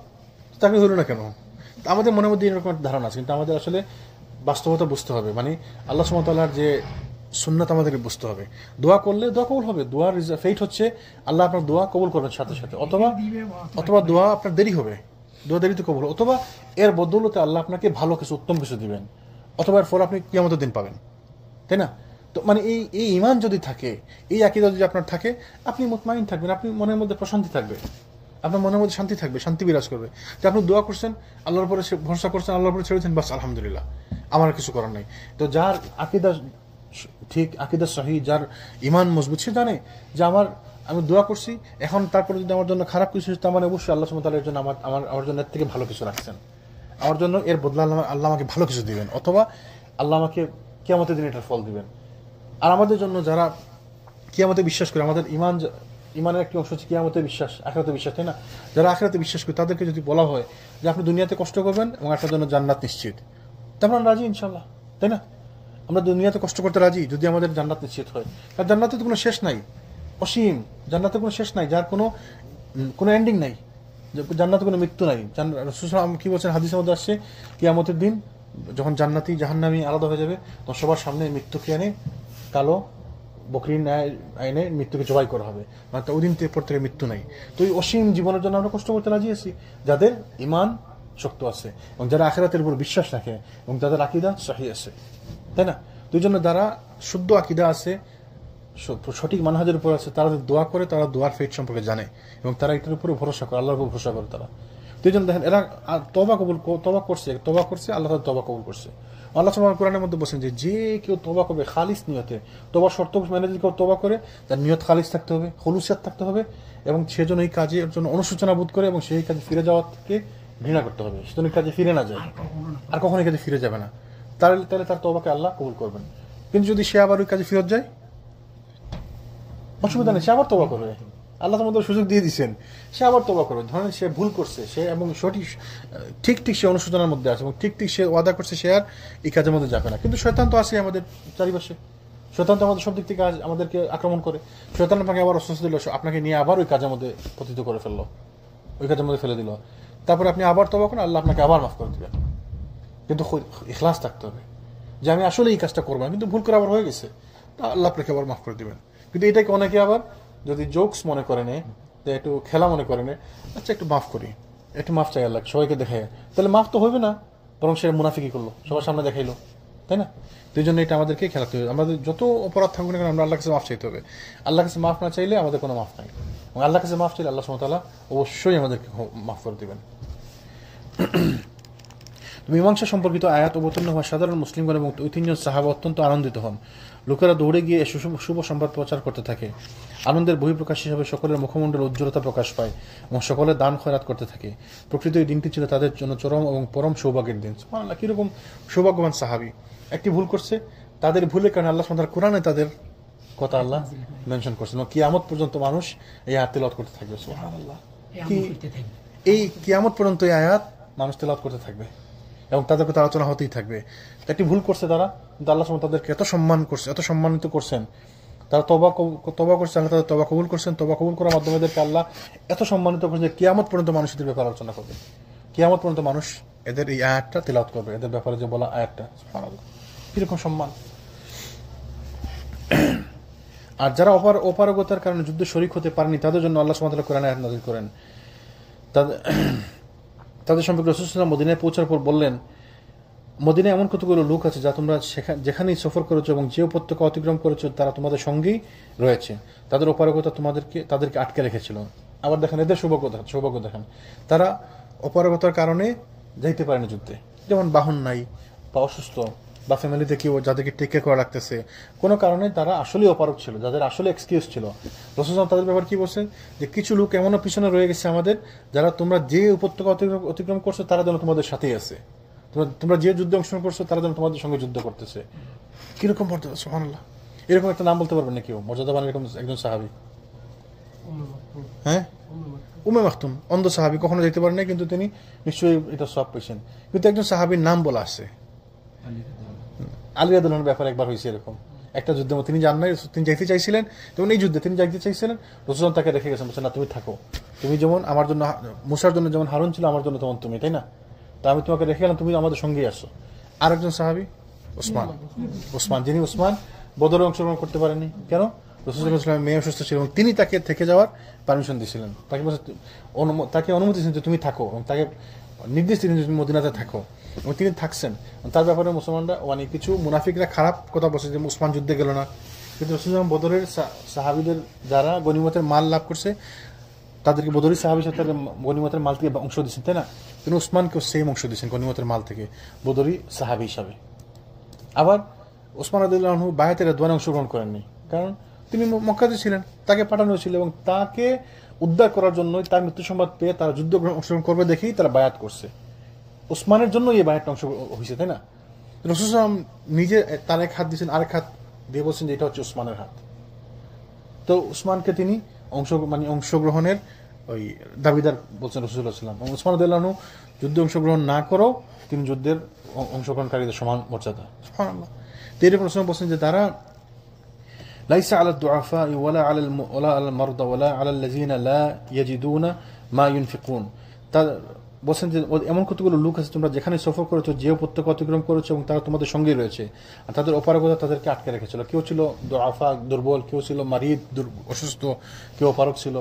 চাকরি হলো না কেন? আমাদের মনের মধ্যে এরকম একটা ধারণা আছে, কিন্তু আমাদের আসলে বাস্তবতা বুঝতে হবে। মানে আল্লাহ সুবহানাহু ওয়া তাআলার যে সুন্নাত আমাদেরকে বুঝতে হবে। দোয়া করলে দোয়া কবুল হবে, দোয়ার ফেট হচ্ছে আল্লাহ আপনার দোয়া কবুল করবেন সাথে সাথে, অথবা দোয়া আপনার দেরি হবে, দোয়া দেরিতে কবুল হবে, অথবা এর বদৌলতে আল্লাহ আপনাকে ভালো কিছু, উত্তম কিছু দিবেন, অথবা এর ফল আপনি কিয়ামতের দিন পাবেন, তাই না? তো মানে এই ঈমান যদি থাকে, এই আকীদা যদি আপনার থাকে, আপনি মুতমাইন থাকবেন, আপনি মনের মধ্যে প্রশান্তি থাকবে, আপনার মনের মধ্যে শান্তি থাকবে, শান্তি বিরাজ করবে যে আপনি দোয়া করছেন, আল্লাহর উপরে ভরসা করছেন, আল্লাহর উপরে ছেড়েছেন, বাস আলহামদুলিল্লাহ, আমার কিছু করার নাই। তো যার আকীদা ঠিক, আকীদা সহিহ, যার ঈমান মজবুত, সে জানে যে আমি দোয়া করছি, এখন তারপরে যদি আমার জন্য খারাপ কিছু হচ্ছে, আমার অবশ্যই আল্লাহ সুবহানাহু ওয়া তাআলার জন্য আমার জন্য এর থেকে ভালো কিছু রাখছেন, আমার জন্য এর বদলা আল্লাহ আমাকে ভালো কিছু দিবেন, অথবা আল্লাহ আমাকে কিয়ামতের দিন এটার ফল দিবেন। আর আমাদের জন্য যারা কিয়ামতে বিশ্বাস করে, আমাদের ইমানের একটি অংশ হচ্ছে কিয়ামতে বিশ্বাস, আখিরাতে বিশ্বাস, তাই না? যারা আখিরাতে বিশ্বাস করে তাদেরকে যদি বলা হয় যে আপনি দুনিয়াতে কষ্ট করবেন এবং আপনার জন্য জান্নাত নিশ্চিত, তারপর আমরা রাজি ইনশাল্লাহ, তাই না? আমরা দুনিয়াতে কষ্ট করতে রাজি যদি আমাদের জান্নাত নিশ্চিত হয়। আর জান্নাতে তো কোনো শেষ নাই, অসীম, জান্নাতে কোনো শেষ নাই, যার কোনো এন্ডিং নাই, জান্নাতে কোনো মৃত্যু নাই। রাসূল কি বলছেন হাদিসের মধ্যে আসছে, কিয়ামতের দিন যখন জান্নাতি জাহান্নামী আলাদা হয়ে যাবে, তখন সবার সামনে মৃত্যুকে এনে কালো বকরির আইনে মৃত্যুকে জবাই করা হবে, মানে ওই দিন পর থেকে মৃত্যু নাই। তো এই অসীম জীবনের জন্য আমরা কষ্ট করতে রাজি আছি যাদের ঈমান শক্ত আছে এবং যারা আখিরাতের উপর বিশ্বাস রাখে এবং যাদের আকীদা সহিহ আছে, তাই না? তো এই জন্য যারা শুদ্ধ আকীদা আছে, সঠিক মানহাজের উপর আছে, তারা দোয়া করে, তারা দোয়ার ফেট সম্পর্কে জানে এবং তারা এটার উপরে ভরসা করে, আল্লাহর উপর ভরসা করে তারা। তো এই জন্য দেখেন, এরা তওবা করছে, আল্লাহ তাআলা তওবা কবুল করছে। আল্লাহ সুবহানাহু কোরআনের মধ্যে বলেছেন যে কেউ তওবা করবে খালিস নিয়তে, তওবা শর্ত মেনে যদি কেউ তওবা করে, তার নিয়ত খালিস থাকতে হবে, খুলুসিয়াত থাকতে হবে, এবং সেজন্য এই কাজের জন্য অনুশোচনা বোধ করে এবং সেই কাজে ফিরে যাওয়ার থেকে ঘৃণা করতে হবে, সেজন্য কাজে ফিরে না যায়, আর কখনো এই কাজে ফিরে যাবে না, তাহলে তার তওবাকে আল্লাহ কবুল করবেন। কিন্তু যদি সে আবার ওই কাজে ফিরত যায়, অসুবিধা নেই, সে আবার তওবা করবে, আল্লাহ তোমাদের সুযোগ দিয়ে দিচ্ছেন, সে আবার তওবা করবে। ধরেন সে ভুল করছে, সে এবং ঠিক সে অনুশোচনার মধ্যে আছে এবং ঠিক সে ওয়াদা করছে সে আর এই কাজের মধ্যে যাবে না। কিন্তু শয়তান তো আছে আমাদের চারিপাশে, শয়তান তো আমাদের সব দিক থেকে আমাদেরকে আক্রমণ করে। শয়তান আপনাকে আবার অস্বস্তি দিল, আপনাকে নিয়ে আবার ওই কাজের মধ্যে পতিত করে ফেললো, ওই কাজের মধ্যে ফেলে দিল, তারপরে আপনি আবার তওবা করেন, আল্লাহ আপনাকে আবার মাফ করে দিবেন। কিন্তু ইখলাস থাকতে হবে যে আমি আসলে এই কাজটা করবো, কিন্তু ভুল করে আবার হয়ে গেছে, তা আল্লাহ আপনাকে আবার মাফ করে দিবেন। কিন্তু এটাকে অনেকে আবার যদি জোকস মনে করে নেয়, একটু খেলা মনে করে নেয়, আচ্ছা একটু মাফ করি, একটু মাফ চাই আল্লাহ, সবাইকে দেখায়, তাহলে মাফ তো হবে না, বরং সে মুনাফিকি করলো, সবার সামনে দেখাইলো, তাই না? তো এই জন্য এটা আমাদেরকে খেলাতে হবে। আমাদের যত অপরাধ থাকবে না কেন, আমরা আল্লাহ কাছে মাফ চাইতে হবে। আল্লাহ কাছে মাফ না চাইলে আমাদের কোনো মাফ নাই, এবং আল্লাহ কাছে মাফ চাইলে আল্লাহ সুবহানাহু ওয়া তাআলা অবশ্যই আমাদেরকে মাফ করে দিবেন। মীমাংসা সম্পর্কিত আয়াত অবতীর্ণ হওয়া সাধারণ মুসলিমগণ এবং 2-3 সাহাবা অত্যন্ত আনন্দিত হন। লোকেরা দৌড়ে গিয়ে শুভ সংবাদ প্রচার করতে থাকে। আনন্দের বহিঃপ্রকাশ হিসাবে সকলের মুখমণ্ডল উজ্জ্বলতা প্রকাশ পায় এবং সকলে দান খয়রাত করতে থাকে। প্রকৃত এই দিনটি ছিল তাদের জন্য চরম এবং পরম সৌভাগ্যের দিন। সুবহানাল্লাহ, কিরকম সৌভাগ্যবান সাহাবী! একটি ভুল করছে, তাদের ভুলের কারণে আল্লাহ সুবহানাহু কোরআনে তাদের কথা আল্লাহ মেনশন করছেন। কিয়ামত পর্যন্ত মানুষ এই আয়াত তেলাওয়াত করতে থাকবে। সুবহানাল্লাহ, এই কিয়ামত পর্যন্ত এই আয়াত মানুষ তেলাওয়াত করতে থাকবে এবং তাদের কথা আলোচনা হতেই থাকবে। একটি ভুল করছে তারা, কিন্তু আল্লাহ সুবহানাহু তাদেরকে এত সম্মান করছে, এত সম্মানিত করছেন, তারা তওবা করছে, আল্লাহ তাদের তওবা কবুল করছেন। তওবা কবুল করার মাধ্যমে এদেরকে আল্লাহ এত সম্মানিত করছে যে কিয়ামত পর্যন্ত মানুষ এদের ব্যাপারে আলোচনা করবে, কিয়ামত পর্যন্ত মানুষ এদের এই আয়াতটা তেলাওয়াত করবে, এদের ব্যাপারে যে বলা আয়াতটা। সুবহানাল্লাহ, কিরকম সম্মান! আর যারা অপারগতার কারণে যুদ্ধে শরীক হতে পারেনি, তাদের জন্য আল্লাহ সুবহানাহু ওয়া তাআলা কোরআনে আয়াত নাযিল করেন। তাদের সম্পর্কে রাসূল সাল্লাল্লাহু আলাইহি ওয়াসাল্লাম মদিনায় পৌঁছার পর বললেন, মদিনায় এমন কতগুলো লোক আছে যা তোমরা যেখানেই সফর করেছো এবং যে উপত্যকা অতিক্রম করেছো তারা তোমাদের সঙ্গেই রয়েছে। তাদের অপারগতা তাদেরকে আটকে রেখেছিল। আবার দেখেন এদের সৌভাগ্য দেখেন, তারা অপারগতার কারণে যাইতে পারেনি যুদ্ধে, যেমন বাহন নাই বা অসুস্থ বা ফ্যামিলিতে কেউ যাদেরকে টেক কেয়ার করা রাখতেছে, কোনো কারণে তারা আসলেই অপারগ ছিল, যাদের আসলে এক্সকিউজ ছিল। রাসূল সাল্লাল্লাহু তাদের ব্যাপারে কি বলছেন যে কিছু লোক এমনও পিছনে রয়ে গেছে আমাদের, যারা তোমরা যে উপত্যকা অতিক্রম করছো তারা যেন তোমাদের সাথেই আছে, তোমরা যে যুদ্ধে অংশগ্রহণ করছো তারা যেন তোমাদের সঙ্গে যুদ্ধ করতেছে। কিরকম মর্যাদা! সুবহানাল্লাহ, এরকম একটা নাম বলতে পারবেন না কেউ মর্যাদাবান এরকম একজন সাহাবী? হ্যাঁ, উম্মে মাকতুম, অন্ধ সাহাবী, কখনো যেতে পারেন না, কিন্তু তিনি নিশ্চয়ই এটা সওয়াব পেয়েছেন। কিন্তু একজন সাহাবীর নাম বলা আছে, আলী রাদিয়াল্লাহু আনহুর ব্যাপারে একবার হয়েছে এরকম একটা যুদ্ধে, তিনি যান নাই, তিনি যাইতে চাইছিলেন, যেমন এই যুদ্ধে তিনি যাইতে চাইছিলেন, রাসূল তাকে রেখে গেছেন, বলছেন না তুমি থাকো, তুমি যেমন আমার জন্য মুসার জন্য যেমন হারুন ছিল আমার জন্য তেমন তুমি, তাই না? তো আমি তোমাকে রেখে গেলাম, তুমি আমাদের সঙ্গেই আসো। আরেকজন সাহাবী ওসমান, যিনি বদরে অংশগ্রহণ করতে পারেননি, কেন? রাসূল সাল্লাল্লাহু আলাইহি ওয়াসাল্লামের মেয়ে অসুস্থ ছিল এবং তিনি তাকে থেকে যাওয়ার পারমিশন দিয়েছিলেন, তাকে অনুমতি দিয়েছেন যে তুমি থাকো, এবং তাকে নির্দেশ দিলেন যে তুমি মদিনাতে থাকো। এবং তিনি থাকছেন। তার ব্যাপারে মুসলমানরা মানে কিছু মুনাফিকরা খারাপ কথা বলছে যে উসমান যুদ্ধে গেল না, কিন্তু রাসূলুল্লাহ বদরের সাহাবীদের যারা গনিমতের মাল লাভ করছে তাদেরকে বদরি সাহাবীর সাথে গনিমতের মাল থেকে অংশ দিচ্ছেন, তাই না? তিনি উসমানকেও সেম অংশ দিচ্ছেন গনিমতের মাল থেকে বদরি সাহাবী হিসাবে। আবার ওসমান রাদিয়াল্লাহু আনহু বায়াতের রিদওয়ানে অংশগ্রহণ করেননি, কারণ তিনি মক্কাতে ছিলেন, তাকে পাঠানো হয়েছিল এবং তাকে উদ্ধার করার জন্যই তার মৃত্যু সংবাদ পেয়ে তারা যুদ্ধ অংশগ্রহণ করবে দেখেই তারা বায়াত করছে। ওসমানের জন্য এই বায়াতটা অংশ হয়েছে, তাই না? রাসূল সাল্লাল্লাহু আলাইহি ওয়াসাল্লাম নিজে তার এক হাত দিয়েছেন, আরেক হাত দিয়ে বলছেন যে এটা হচ্ছে ওসমানের হাত। তো উসমানকে তিনি অংশগ্রহণের ওই দাবিদার বলছেন রাসূলুল্লাহ সাল্লাল্লাহু আলাইহি ওয়াসাল্লাম। উসমান রাদিয়াল্লাহু আনহু যুদ্ধে অংশগ্রহণ না করেও তিনি যুদ্ধের অংশগ্রহণকারীদের সমান মর্যাদা। সুবহানাল্লাহ। তো এরকম রাসূল বলছেন যে তারা লাইসা আলা দুআফা ওয়ালা আলাল মারদা ওয়ালা আলাল লাযিনা লা ইয়াজিদুনা মা ইউনফিকুন। তা বলছেন যে এমন কতগুলো লোক আছে তোমরা যেখানে সফর করেছো, যে উপত্যকা অতিক্রম করেছো এবং তারা তোমাদের সঙ্গেই রয়েছে, আর তাদের অপারগতা তাদেরকে আটকে রেখেছিল। কেউ ছিল দুআফা দুর্বল, কেউ ছিল মারিদ অসুস্থ, কেউ অপারগ ছিল।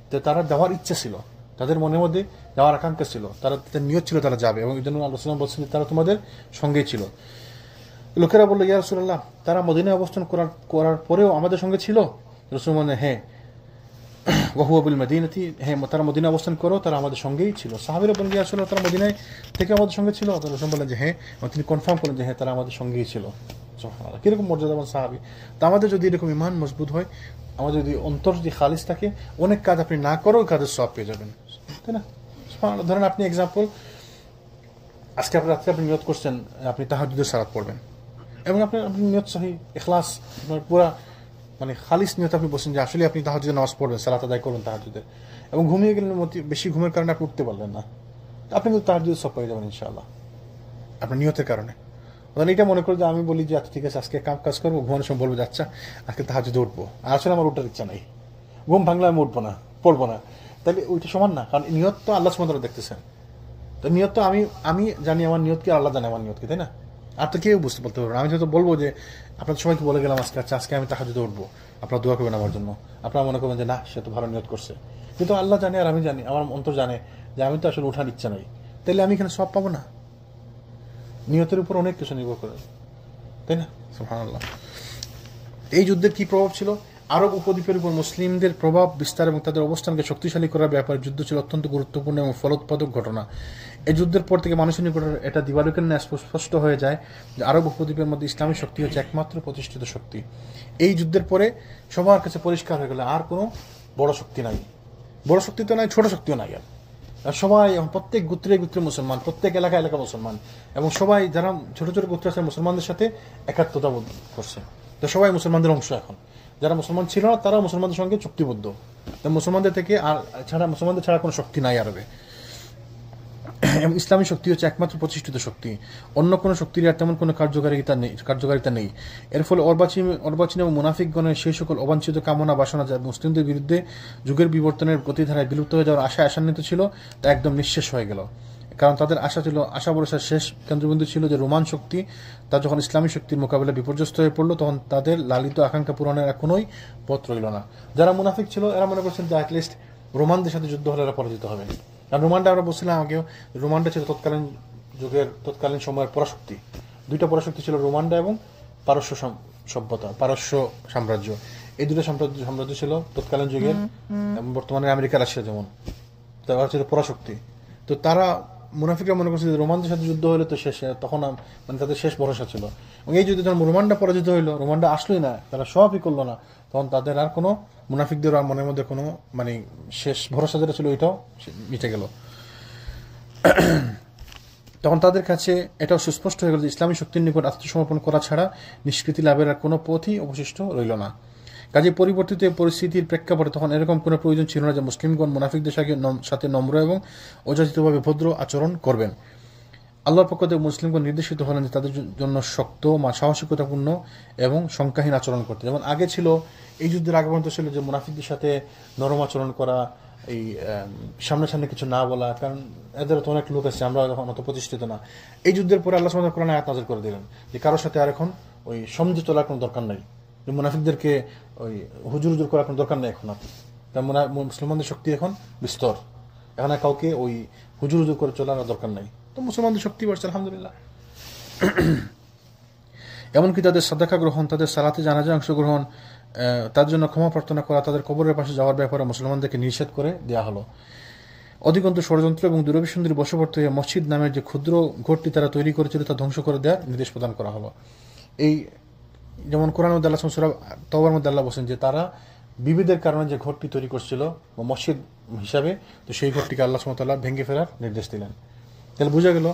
তো তারা যাওয়ার ইচ্ছা ছিল, তাদের মনের মধ্যে যাওয়ার আকাঙ্ক্ষা ছিল, তাদের নিয়ত ছিল তারা যাবে, এবং এই জন্য আল্লাহ রাসূল বলছেন যে তারা তোমাদের সঙ্গেই ছিল। লোকেরা বলল ইয়া রাসূলুল্লাহ, তারা মদিনায় অবস্থান করার পরেও আমাদের সঙ্গে ছিল? রাসূল বলেন হ্যাঁ, ওয়াহুয়া বিল মদিনাতি, হ্যাঁ তারা মদিনায় অবস্থান করো, তারা আমাদের সঙ্গেই ছিল। সাহাবীরা বললেন ইয়া রাসূলুল্লাহ, তারা মদিনায় থেকে আমাদের সঙ্গে ছিল? রাসূল বললেন যে হ্যাঁ, এবং তিনি কনফার্ম করলেন যে হ্যাঁ তারা আমাদের সঙ্গেই ছিল। সুবহানাল্লাহ, কিরকম মর্যাদাবান সাহাবী! তা আমাদের যদি এরকম ঈমান মজবুত হয়, আমাদের যদি অন্তর যদি খালিস থাকে, অনেক কাজ আপনি না করেও কাজের সওয়াব পেয়ে যাবেন, তাই না? সুবহানাল্লাহ। ধরেন আপনি এক্সাম্পল, আজকে আপনি রাত্রে আপনি নিয়ত করছেন আপনি তাহাজ্জুদের সালাত পড়বেন, এবং আপনি নিয়ত সহি ইখলাস পুরা মানে খালিস নিয়ত আপনি বলছেন যে আসলে আপনি তাহাজ্জুদের নামাজ পড়বেন, সালাত আদায় করবেন তাহাজ্জুদের, এবং ঘুমিয়ে গেলেন, বেশি ঘুমের কারণে আপনি উঠতে পারলেন না, আপনি কিন্তু তাহাজ্জুদের সওয়াব পেয়ে যাবেন ইনশাআল্লাহ আপনার নিয়তের কারণে। এটা মনে করি যে আমি বলি যে আচ্ছা ঠিক আছে আজকে কাজ করবো, ঘুমানোর সময় বলবো যে আচ্ছা আজকে তাহাজ্জুদে উঠবো, আর আসলে আমার উঠার ইচ্ছা নাই, ঘুম ভাঙলে আমি উঠবো না, পড়বো না, তাহলে ওইটা সমান না? কারণ নিয়ত তো আল্লাহ সুবহানাহু ওয়া তাআলা দেখতেছেন। তো নিয়ত তো আমি জানি আমার নিয়তকে, আল্লাহ জানে আমার নিয়তকে, তাই না? আর তো কেউ বলতে পারবে না। আমি হয়তো বলবো যে আপনাদের সবাইকে বলে গেলাম আজকে আমি তাহাজ্জুদে উঠবো, আপনারা দোয়া করবেন আমার জন্য, আপনারা মনে করবেন যে না সে তো ভালো নিয়ত করছে, কিন্তু আল্লাহ জানে আর আমি জানি, আমার অন্তর জানে যে আমি তো আসলে ওঠার ইচ্ছা নাই, তাহলে আমি এখানে সওয়াব পাবো না? নিয়তের উপর অনেক কিছু নির্ভর করে, তাই না? সুবহানাল্লাহ। এই যুদ্ধের কি প্রভাব ছিল? আরব উপদ্বীপের উপর মুসলিমদের প্রভাব বিস্তার এবং তাদের অবস্থানকে শক্তিশালী করার ব্যাপারে যুদ্ধ ছিল অত্যন্ত গুরুত্বপূর্ণ এবং ফলোৎপাদক ঘটনা। এই যুদ্ধের পর থেকে মানুষের নিকট এটা দিবালোকের ন্যায় স্পষ্ট হয়ে যায় যে আরব উপদ্বীপের মধ্যে ইসলামী শক্তি হচ্ছে একমাত্র প্রতিষ্ঠিত শক্তি। এই যুদ্ধের পরে সবার কাছে পরিষ্কার হয়ে গেল আর কোনো বড় শক্তি নাই, বড় শক্তি তো নাই, ছোট শক্তিও নাই। আর সবাই প্রত্যেক গোত্রে মুসলমান, প্রত্যেক এলাকা মুসলমান, এবং সবাই যারা ছোট ছোট গোত্র আছে মুসলমানদের সাথে একাত্মতা বোধ করছে। তো সবাই মুসলমানদের অংশ এখন, যারা মুসলমান ছিল না তারা মুসলমানদের সঙ্গে চুক্তিবদ্ধ। মুসলমানদের থেকে আর মুসলমানদের ছাড়া কোনো শক্তি নাই আরবে। ইসলামী শক্তি হচ্ছে একমাত্র প্রতিষ্ঠিত শক্তি, অন্য কোনো শক্তির আর তেমন কোনো কার্যকারিতা নেই। এর ফলে অর্বাচীন এবং মুনাফিকগণের সেই সকল অবাঞ্ছিত কামনা বাসনা যা মুসলিমদের বিরুদ্ধে যুগের বিবর্তনের গতিধারায় বিলুপ্ত হয়ে যাওয়ার আশান্বিত ছিল তা একদম নিঃশেষ হয়ে গেল। কারণ তাদের আশা ভরসার শেষ কেন্দ্রবিন্দু ছিল যে রোমান শক্তি, তা যখন ইসলামী শক্তির মোকাবিলায় বিপর্যস্ত হয়ে পড়লো তখন তাদের লালিত আকাঙ্ক্ষা পূরণের আর কোনোই পথ রইল না। যারা মুনাফিক ছিল এরা মনে করছেন যে অ্যাটলিস্ট রোমানদের সাথে যুদ্ধ হলে এরা পরাজিত হবে। আর রোমানটা আমরা বলছিলাম আগেও, রোমানটা ছিল তৎকালীন সময়ের পরাশক্তি। দুইটা পরাশক্তি ছিল, রোমানরা এবং পারস্য সভ্যতা, পারস্য সাম্রাজ্য। এই দুটো সাম্রাজ্য ছিল তৎকালীন যুগের, বর্তমানে আমেরিকা রাশিয়া যেমন, তারা ছিল পরাশক্তি। তো তারা মুনাফিকরা মনে করছে যে রোমানদের সাথে যুদ্ধ হলে তো শেষ, তখন মানে তাদের শেষ ভরসা ছিল। এবং এই যুদ্ধে যখন রোমানরা পরাজিত হইলো, রোমানরা আসলোই না, তারা সবই করলো না, তখন তাদের আর কোনো মুনাফিকদের আর মনের মধ্যে কোনো মানে শেষ ভরসা যেটা ছিল ওইটাও মিটে গেল। তখন তাদের কাছে এটাও সুস্পষ্ট হয়ে গেল যে ইসলামী শক্তির নিকট আত্মসমর্পণ করা ছাড়া নিষ্কৃতি লাভের আর কোনো পথই অবশিষ্ট রইল না। কাজে পরিবর্তিত পরিস্থিতির প্রেক্ষাপটে তখন এরকম কোনো প্রয়োজন ছিল না যে মুসলিমগণ মুনাফিকদের সাথে নম্র এবং অযাচিতভাবে ভদ্র আচরণ করবেন। আল্লাহর পক্ষ থেকে মুসলিমগণ নির্দেশিত হলেন যে তাদের জন্য শক্ত সাহসিকতাপূর্ণ এবং সংখ্যাহীন আচরণ করতে। যেমন আগে ছিল, এই যুদ্ধের আগে পর্যন্ত ছিল যে মুনাফিকদের সাথে নরম আচরণ করা, এই সামনে কিছু না বলা, কারণ এদের তো অনেক লোক আছে, আমরা যখন অত প্রতিষ্ঠিত না। এই যুদ্ধের পরে আল্লাহ সুবহানাহু ওয়া তাআলা আয়াত নাযিল করে দিলেন যে কারোর সাথে আর এখন ওই সমঝে চলার কোনো দরকার নাই, মুনাফিকদেরকে ওই হুজুর করার কোনো দরকার নেই এখন। তার মুসলমানদের শক্তি এখন বিস্তর, এখন কাউকে ওই হুজুর করে চলার দরকার নাই। তো তো মুসলমানদের শক্তি বাড়ছে আলহামদুলিল্লাহ। এমনকি তাদের সাদাকা গ্রহণ, তাদের সালাতে জানাজা অংশগ্রহণ, তার জন্য ক্ষমা প্রার্থনা করা, তাদের কবরের পাশে যাওয়ার ব্যাপারে মুসলমানদেরকে নিষেধ করে দেওয়া হলো। অধিকন্তু ষড়যন্ত্র এবং দুরভিসন্ধির বশবর্তী হয়ে মসজিদ নামের যে ক্ষুদ্র ঘরটি তারা তৈরি করেছিল তা ধ্বংস করে দেওয়ার নির্দেশ প্রদান করা হলো। এই যেমন কোরআন মধ্যে আল্লাহ সূরা তওবার মধ্যে আল্লাহ বলেন যে তারা বিবিধের কারণে যে ঘরটি তৈরি করছিল মসজিদ হিসাবে, তো সেই ঘরটিকে আল্লাহ সুবহানাহু ওয়া তাআলা ভেঙে ফেলার নির্দেশ দিলেন। তাহলে বোঝা গেল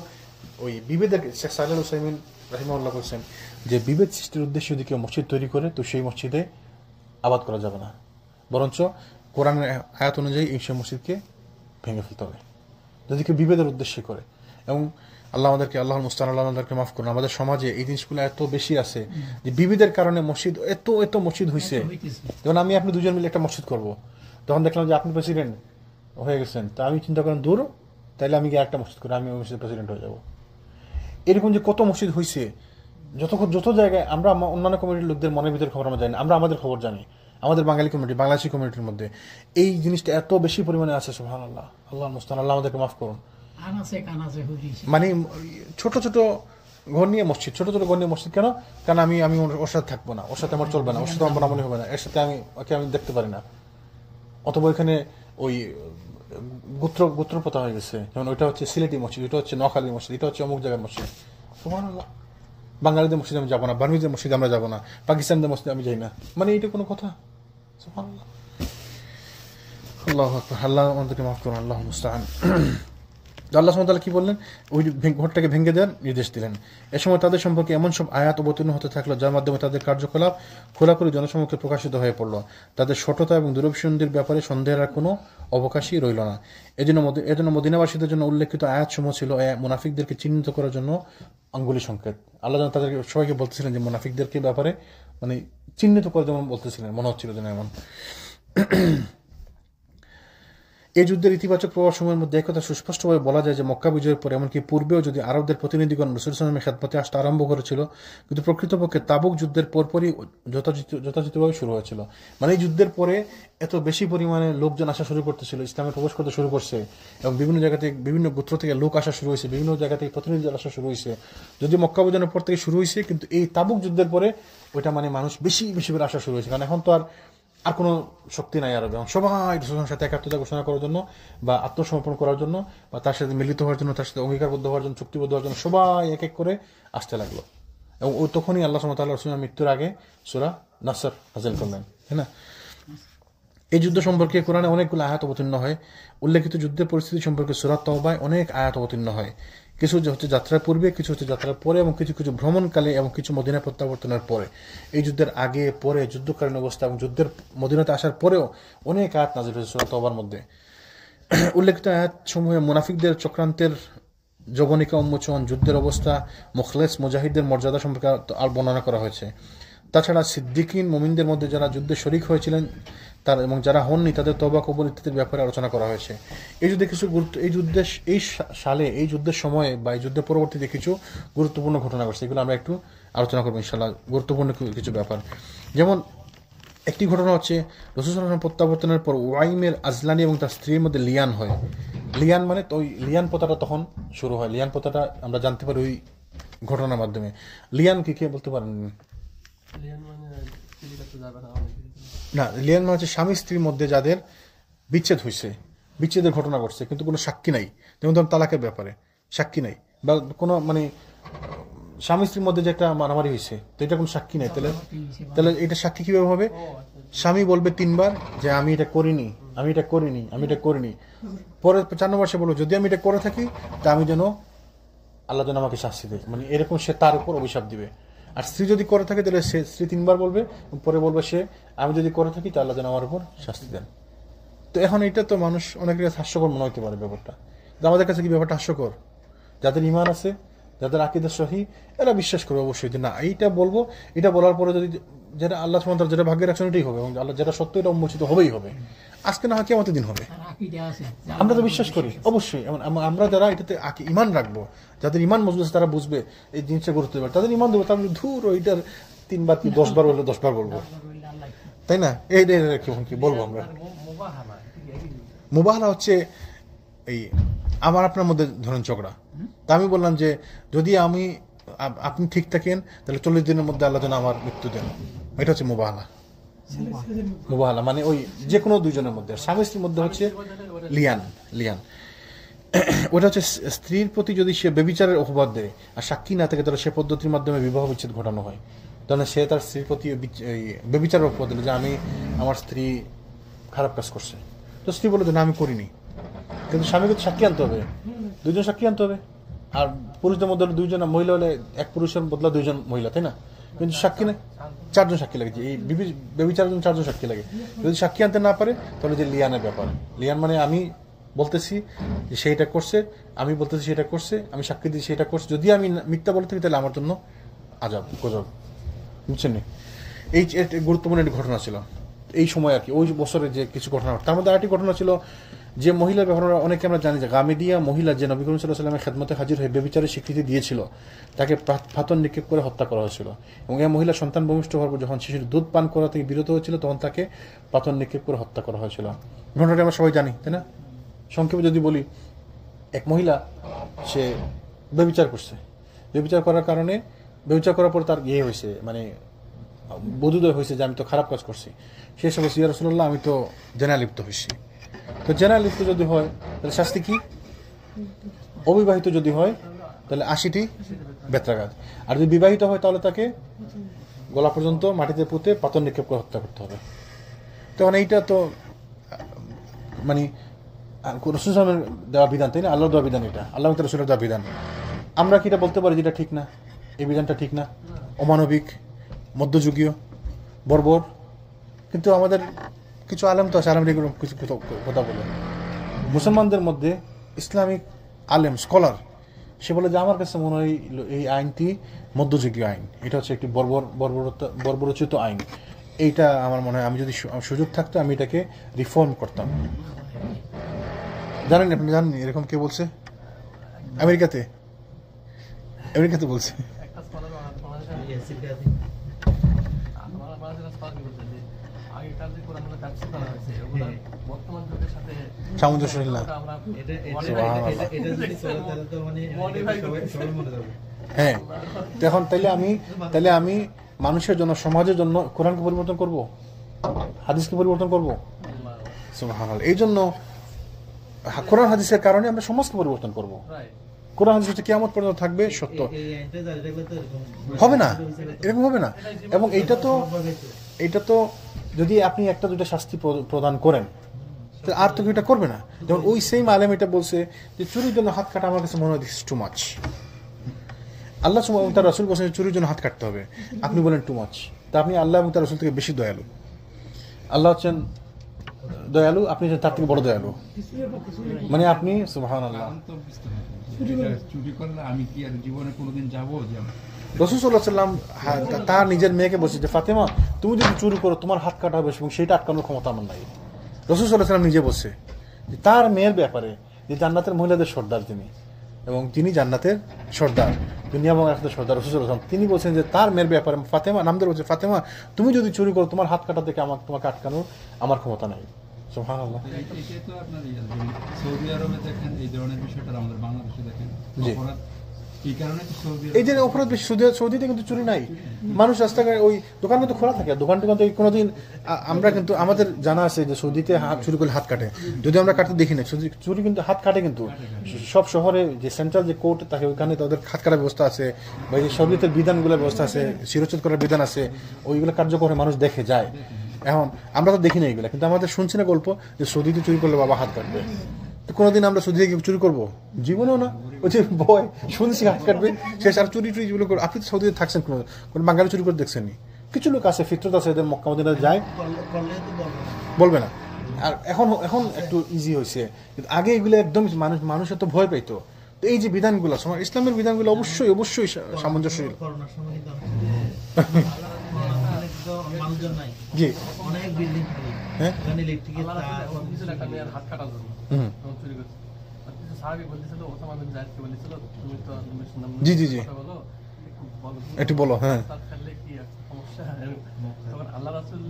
ওই বিভেদের, শেখ সালেহ হুসাইমিন রাহিমাহুল্লাহ বলছেন যে বিভেদ সৃষ্টির উদ্দেশ্যে যদি কেউ মসজিদ তৈরি করে তো সেই মসজিদে আবাদ করা যাবে না, বরঞ্চ কোরআনের আয়াত অনুযায়ী এই সেই মসজিদকে ভেঙে ফেলতে হবে যদি কেউ বিভেদের উদ্দেশ্যে করে। এবং আল্লাহ আমাদেরকে, আল্লাহ মুস্তান আল্লাহ আমাদেরকে মাফ করুন, আমাদের সমাজে এই জিনিসগুলো এত বেশি আছে যে বিভেদের কারণে মসজিদ এত মসজিদ হয়েছে। যেমন আমি আপনি দুজন মিলে একটা মসজিদ করব, তখন দেখলাম যে আপনি প্রেসিডেন্ট হয়ে গেছেন, তা আমি চিন্তা করেন দূর, তাইলে আমি গিয়ে একটা মসজিদ করি, আমি ওই মসজিদের প্রেসিডেন্ট হয়ে যাব। এরকম যে কত মসজিদ হয়েছে, যত জায়গায় আমরা অন্যান্য কমিউনিটির লোকদের মনের ভিতরে খবর আমরা জানি, আমরা আমাদের খবর জানি, আমাদের বাঙালি কমিউনিটি, বাংলাদেশি কমিউনিটির মধ্যে এই জিনিসটা এত বেশি পরিমাণে আছে। সুবহানাল্লাহ, আল্লাহ মুস্তান আল্লাহ আমাদেরকে মাফ করুন। মানে ছোট ছোট ঘর নিয়ে মসজিদ, ছোট ছোট ঘর নিয়ে মসজিদ কেন? কারণ আমি ওর সাথে থাকবো না, ওর সাথে আমার চলবে না, ওর সাথে আমার মনে হবে না, এর সাথে ওকে আমি দেখতে পারি না। অথবা এখানে ওই গোত্র প্রথা হয়ে গেছে, যেমন ওইটা হচ্ছে সিলেটি মসজিদ, ওইটা হচ্ছে নোয়াখালীর মসজিদ, এটা হচ্ছে অমুক জায়গার মসজিদ। সুবহানাল্লাহ, বাঙালিদের মসজিদে আমি যাবো না, বার্মিজের মসজিদে আমরা যাবো না, পাকিস্তানদের মসজিদে আমি যাই না, মানে এটা কোনো কথা? সুবহানাল্লাহ, আল্লাহু আকবার, আল্লাহ আমাদেরকে মাফ করুন, আল্লাহু মুস্তাআন। আল্লাহ সুবহানাহু ওয়া তাআলা কি বললেন? ওই ঘরটাকে ভেঙে দেওয়ার নির্দেশ দিলেন। এ সময় তাদের সম্পর্কে এমন সব আয়াত অবতীর্ণ হতে থাকলো যার মাধ্যমে তাদের কার্যকলাপ খোলাখুলি জনসমক্ষে প্রকাশিত হয়ে পড়ল। তাদের সততা এবং দুরভিসন্ধির ব্যাপারে সন্দেহের আর কোনো অবকাশই রইল না। এজন্য মদিনাবাসীদের জন্য উল্লেখিত আয়াতসমূহ ছিল মুনাফিকদেরকে চিহ্নিত করার জন্য আঙ্গুলি সংকেত। আল্লাহ যেন তাদেরকে সবাইকে বলতেছিলেন যে মুনাফিকদেরকে ব্যাপারে মানে চিহ্নিত করে, যেমন বলতেছিলেন, মনে হচ্ছিল যেন এমন। এই যুদ্ধের ইতিবাচক প্রভাবসমূহের মধ্যে একথা সুস্পষ্টভাবে বলা যায় যে মক্কা বিজয়ের পর, এমনকি পূর্বেও যদি আরবদের প্রতিনিধিগণ রাসূল সাল্লাল্লাহু আলাইহি ওয়াসাল্লামের খেদমতে আসতে আরম্ভ করেছিল, কিন্তু প্রকৃতপক্ষে তাবুক যুদ্ধের পরপরই যথাযথভাবে শুরু হয়েছিল। মানে এই যুদ্ধের পরে এত বেশি পরিমাণে লোকজন আসা শুরু করতেছিল, ইসলামে প্রবেশ করতে শুরু করছে, এবং বিভিন্ন জায়গা থেকে, বিভিন্ন গোত্র থেকে লোক আসা শুরু হয়েছে, বিভিন্ন জায়গা থেকে প্রতিনিধি আসা শুরু হয়েছে। যদি মক্কা বিজয়ের পর থেকে শুরু হয়েছে, কিন্তু এই তাবুক যুদ্ধের পরে ওইটা মানে মানুষ বেশি বেশি করে আসা শুরু হয়েছে। কারণ এখন তো আর কোনো শক্তি নাই আরবে, সবাই রাসূলের সাথে একাত্মতা ঘোষণা করার জন্য বা আত্মসমর্পণ করার জন্য বা তার সাথে মিলিত হওয়ার জন্য, তার সাথে অঙ্গীকারবদ্ধ হওয়ার জন্য, চুক্তিবদ্ধ হওয়ার জন্য সবাই এক এক করে আসতে লাগলো। এবং তখনই আল্লাহ সুবহানাহু ওয়া তাআলা রাসূলের মৃত্যুর আগে সূরা নাসর নাযিল করলেন, তাই না? এই যুদ্ধ সম্পর্কে কোরআনে অনেকগুলো আয়াত অবতীর্ণ হয়। উল্লেখিত যুদ্ধের পরিস্থিতি সম্পর্কে সূরা তাওবায় অনেক আয়াত অবতীর্ণ হয়। কিছু হচ্ছে যাত্রার পূর্বে, কিছু হচ্ছে যাত্রার পরে, এবং কিছু কিছু ভ্রমণকালে, এবং কিছু মদিনা প্রত্যাবর্তনের পরে। এই যুদ্ধের আগে পরে, যুদ্ধকালীন অবস্থা এবং যুদ্ধের মদিনাতে আসার পরেও অনেক আয়াত নাযিল হয়েছে সূরা তাওবার মধ্যে। উল্লেখিত আয়াত সমূহে মুনাফিকদের চক্রান্তের জবনিকা উন্মোচন, যুদ্ধের অবস্থা, মুখলেস মুজাহিদদের মর্যাদা সম্পর্কে আর বর্ণনা করা হয়েছে। তাছাড়া সিদ্দিকিন মুমিনদের মধ্যে যারা যুদ্ধে শরিক হয়েছিলেন তার এবং যারা হননি তাদের তওবা কবুল ইত্যাদির ব্যাপারে আলোচনা করা হয়েছে। এই যুদ্ধে কিছু এই সালে, এই যুদ্ধের সময়ে বা এই যুদ্ধের পরবর্তীতে কিছু গুরুত্বপূর্ণ ঘটনা ঘটছে, এগুলো আমরা একটু আলোচনা করবো ইনশাআল্লাহ। গুরুত্বপূর্ণ কিছু ব্যাপার, যেমন একটি ঘটনা হচ্ছে রাসূল সাল্লাল্লাহু আলাইহি ওয়াসাল্লাম প্রত্যাবর্তনের পর ওয়াইমের আজলানি এবং তার স্ত্রীর মধ্যে লিয়ান হয়। লিয়ান মানে তো ওই লিয়ান প্রথাটা তখন শুরু হয়। লিয়ান প্রথাটা আমরা জানতে পারি ওই ঘটনার মাধ্যমে। লিয়ান কি কে বলতে পারেন? না, লিয়ান মানে হচ্ছে স্বামী স্ত্রীর মধ্যে যাদের বিচ্ছেদ হয়েছে, বিচ্ছেদের ঘটনা ঘটছে, কিন্তু কোনো সাক্ষী নাই। যেমন ধরুন তালাকের ব্যাপারে সাক্ষী নাই, বা কোনো মানে স্বামী স্ত্রীর মধ্যে যে একটা মারামারি হয়েছে, তো এটা কোনো সাক্ষী নাই। তাহলে এটা সাক্ষী কিভাবে হবে? স্বামী বলবে 3 বার যে আমি এটা করিনি, আমি এটা করিনি, আমি এটা করিনি। পরে 4 নম্বর সে বলবো যদি আমি এটা করে থাকি তা আমি যেন আল্লাহ যেন আমাকে শাস্তি দেয়, মানে এরকম সে তার উপর অভিশাপ দিবে। আর স্ত্রী যদি করে থাকে তাহলে সে স্ত্রী 3 বার বলবে, পরে বলবে সে আমি যদি করে থাকি তা আল্লাহ যেন আমার উপর শাস্তি দেন। তো এখন এটা তো মানুষ অনেকের কাছে হাস্যকর মনে হতে পারে ব্যাপারটা, আমাদের কাছে কি ব্যাপারটা হাস্যকর? যাদের ঈমান আছে, যাদের আকীদা সহি, এরা বিশ্বাস করবে অবশ্যই যে না এইটা বলবো, এটা বলার পরে যদি যেটা আল্লাহ সুবহানাহু ওয়া তাআলা যেটা ভাগ্যের রাখছেন এটাই হবে, এবং আল্লাহ যেটা সত্য এটা উন্মোচিত হবেই হবে। আজকে না হয় কিয়ামতের দিন হবে, আমরা তো বিশ্বাস করি অবশ্যই। আমরা যারা এটাতে ঈমান রাখবো, যাদের ঈমান মজবুত আছে তারা বুঝবে এই জিনিসটা গুরুত্ব দেবে, তাদের ঈমান দেবে, তাদের ধুর ওইটার 3 বার কি 10 বার বললে 10 বার বলবো, তাই না? এইটা কি বলবো আমরা? মুবাহালা হচ্ছে এই আমার আপনার মধ্যে ধরেন ঝগড়া, তা আমি বললাম যে যদি আপনি ঠিক থাকেন তাহলে 40 দিনের মধ্যে আল্লাহ যেন আমার মৃত্যু দেন। এটা হচ্ছে মুবাহালা। মুবাহালা মানে ওই যে কোনো দুইজনের মধ্যে, স্বামী স্ত্রীর মধ্যে হচ্ছে লিয়ান। ওটা হচ্ছে স্ত্রীর প্রতি যদি সে ব্যভিচারের অপবাদ দেয় আর সাক্ষী না থাকে তাহলে সে পদ্ধতির মাধ্যমে বিবাহ বিচ্ছেদ ঘটানো হয়। তাহলে সে তার স্ত্রীর প্রতি ব্যভিচারের অপবাদ দিল যে আমার স্ত্রী খারাপ কাজ করছে, তো স্ত্রী বলে যে না আমি করিনি, কিন্তু স্বামীকে তো সাক্ষী আনতে হবে, দুইজন সাক্ষী আনতে হবে। আর পুরুষদের মধ্যে দুইজন, মহিলা হলে এক পুরুষের বদলা দুইজন মহিলা, তাই না? কিন্তু সাক্ষী নেই, 4 জন সাক্ষী লাগে। এই ব্যভিচারের জন্য 4 জন সাক্ষী লাগে। যদি সাক্ষী আনতে না পারে তাহলে যে লিয়ানের ব্যাপার, লিয়ান মানে আমি বলতেছি যে সেইটা করছে, আমি বলতেছি সেটা করছে, আমি সাক্ষী দিচ্ছি সেটা করছে, যদি আমি মিথ্যা বলতে থাকি তাহলে আমার জন্য আজাব গজব। বুঝছেন? এই গুরুত্বপূর্ণ একটি ঘটনা ছিল এই সময় আর কি, ওই বছরে যে কিছু ঘটনা। তার মধ্যে আরেকটি ঘটনা ছিল যে মহিলার ব্যাপারে অনেকে আমরা জানি যে গামেদিয়া মহিলা যে নবী করিম সাল্লাল্লাহু আলাইহি ওয়াসাল্লামের খেদমতে হাজির হয়ে ব্যভিচারের স্বীকৃতি দিয়েছিল, তাকে পাথর নিক্ষেপ করে হত্যা করা হয়েছিল। এবং এই মহিলা সন্তান ভূমিষ্ঠ হওয়ার পর যখন শিশুর দুধ পান করা থেকে বিরত হয়েছিল তখন তাকে পাথর নিক্ষেপ করে হত্যা করা হয়েছিল। ঘটনাটি আমরা সবাই জানি, তাই না? সংক্ষেপে যদি বলি, এক মহিলা সে ব্যভিচার করছে, ব্যভিচার করার কারণে ব্যভিচার করার পর তার হয়েছে, মানে বোধোদয় হয়েছে যে আমি তো খারাপ কাজ করছি। সে সব ইয়া রাসূলুল্লাহ আমি তো জেনা লিপ্ত হয়েছি। তো জেনা লিপ্ত যদি হয় তাহলে শাস্তি কি? অবিবাহিত যদি হয় তাহলে 80টি বেত্রাঘাত, আর যদি বিবাহিত হয় তাহলে তাকে গলা পর্যন্ত মাটিতে পুঁতে পাথর নিক্ষেপ করে হত্যা করতে হবে। তখন এইটা তো মানে রাসূল সাল্লাল্লাহু আলাইহি ওয়াসাল্লামের দেওয়া বিধান, তাই না? আল্লাহর দেওয়া বিধান, এটা আল্লাহ তাআলা রাসূলের দেওয়া বিধান। আমরা কি এটা বলতে পারি যেটা ঠিক না, এই বিধানটা ঠিক না, অমানবিক, মধ্যযুগীয়, বর্বর? কিন্তু আমাদের কিছু আলেম তো আছে, আলেম এগুলো কিছু কথা বলে। মুসলমানদের মধ্যে ইসলামিক আলেম স্কলার সে বলে যে আমার কাছে মনে হয় এই আইনটি মধ্যযুগীয় আইন, এটা হচ্ছে একটি বর্বরোচিত আইন। এইটা আমার মনে হয় আমি যদি সুযোগ থাকতো আমি এটাকে রিফর্ম করতাম। জানেন আপনি, জানেন এরকম কে বলছে? আমেরিকাতে বলছে। সামঞ্জস্যহীন না। হ্যাঁ, এখন তাহলে আমি মানুষের জন্য, সমাজের জন্য কোরআনকে পরিবর্তন করব, হাদিসকে পরিবর্তন করব। সুবহানাল্লাহ। এই জন্য কোরআন হাদিসের কারণে আমরা সমাজকে পরিবর্তন করব। কোরআন হাদিস হচ্ছে কিয়ামত পর্যন্ত থাকবে সত্য, হবে না, এরকম হবে না। এবং এইটা তো যদি আপনি একটা দুইটা শাস্তি প্রদান করেন আর তো এটা করবে না। যেমন ওই সেম আলেম এটা বলছে যে চুরির জন্য হাত কাটা আমার কাছে মনে হয় টু মাচ। আল্লাহ এবং তার রাসূল বলছেন চুরির জন্য হাত কাটতে হবে, আপনি বলেন টু মাচ। তা আপনি আল্লাহ এবং তার রাসূল থেকে বেশি দয়ালু। আল্লাহ হচ্ছেন দয়ালু, আপনি তার থেকে বড় দয়ালু, মানে আপনি সুবহানাল্লাহ। চুরি করলে আমি কি আর জীবনে কোনোদিন যাবো? রাসূল সাল্লাল্লাহু আলাইহি ওয়াসাল্লাম তার নিজের মেয়েকে বলছে যে ফাতেমা তুমি যদি চুরি করো তোমার হাত কাটা হবে এবং সেটা আটকানোর ক্ষমতা আমার নাই। রাসূল সাল্লাল্লাহু আলাইহি ওয়াসাল্লাম নিজে বলছে যে তার মেয়ের ব্যাপারে, যে জান্নাতের মহিলাদের সর্দার তিনি, এবং তিনি জান্নাতের সর্দার, দুনিয়া এবং আখিরাতের সর্দার রাসূল সাল্লাল্লাহু আলাইহি ওয়াসাল্লাম। তিনি বলছেন যে তার মেয়ের ব্যাপারে ফাতেমা নামদার বলছে ফাতেমা তুমি যদি চুরি করো তোমার হাত কাটা থেকে তোমাকে আটকানোর আমার ক্ষমতা নাই। সুবহানাল্লাহ। এটাই তো আপনার সৌদি আরবে দেখেন এই ধরনের বিষয়টা, আমাদের বাংলাদেশে দেখেন অপরাধ এই কারণে তো এই যে অপরাধ বেশি। সৌদিতে কিন্তু চুরি নাই, মানুষ রাস্তাঘাটে ওই দোকান কিন্তু খোলা থাকে, দোকান টোকান থেকে কোনোদিন আমরা কিন্তু আমাদের জানা আছে যে সৌদিতে চুরি করলে হাত কাটে, যদি আমরা কাটতে দেখি না। চুরি কিন্তু হাত কাটে, কিন্তু সব শহরে যে সেন্ট্রাল যে কোর্ট থাকে ওইখানে তাদের হাত কাটার ব্যবস্থা আছে, বা এই শরীয়তের বিধানগুলোর ব্যবস্থা আছে, শিরোচ্ছেদ করার বিধান আছে, ওইগুলো কার্যকর মানুষ দেখে যায়। এখন আমরা তো দেখি না এইগুলো, কিন্তু আমাদের শুনছি না গল্প যে সৌদিতে চুরি করলে বাবা হাত কাটবে। তো কোনোদিন আমরা সৌদি থেকে চুরি করবো? জীবনেও না। ওই যে ভয় শুনছি হাত কাটবে, শেষ আর চুরি যেগুলো করবো। আপনি তো সৌদিতে থাকছেন, কোনো বাঙালি চুরি করে দেখছেন? কিছু লোক আছে, ফিতরত আছে, এদের মক্কা মদিনায় যায়, বলবে না। আর এখন একটু ইজি হয়েছে, কিন্তু আগে এগুলো একদম মানুষের তো ভয় পাইতো। তো এই যে বিধানগুলো, ইসলামের বিধানগুলো অবশ্যই সামঞ্জস্যশীল। জি, হ্যাঁ, জি জি জি, একটু বলো। হ্যাঁ, আল্লাহ রাসূল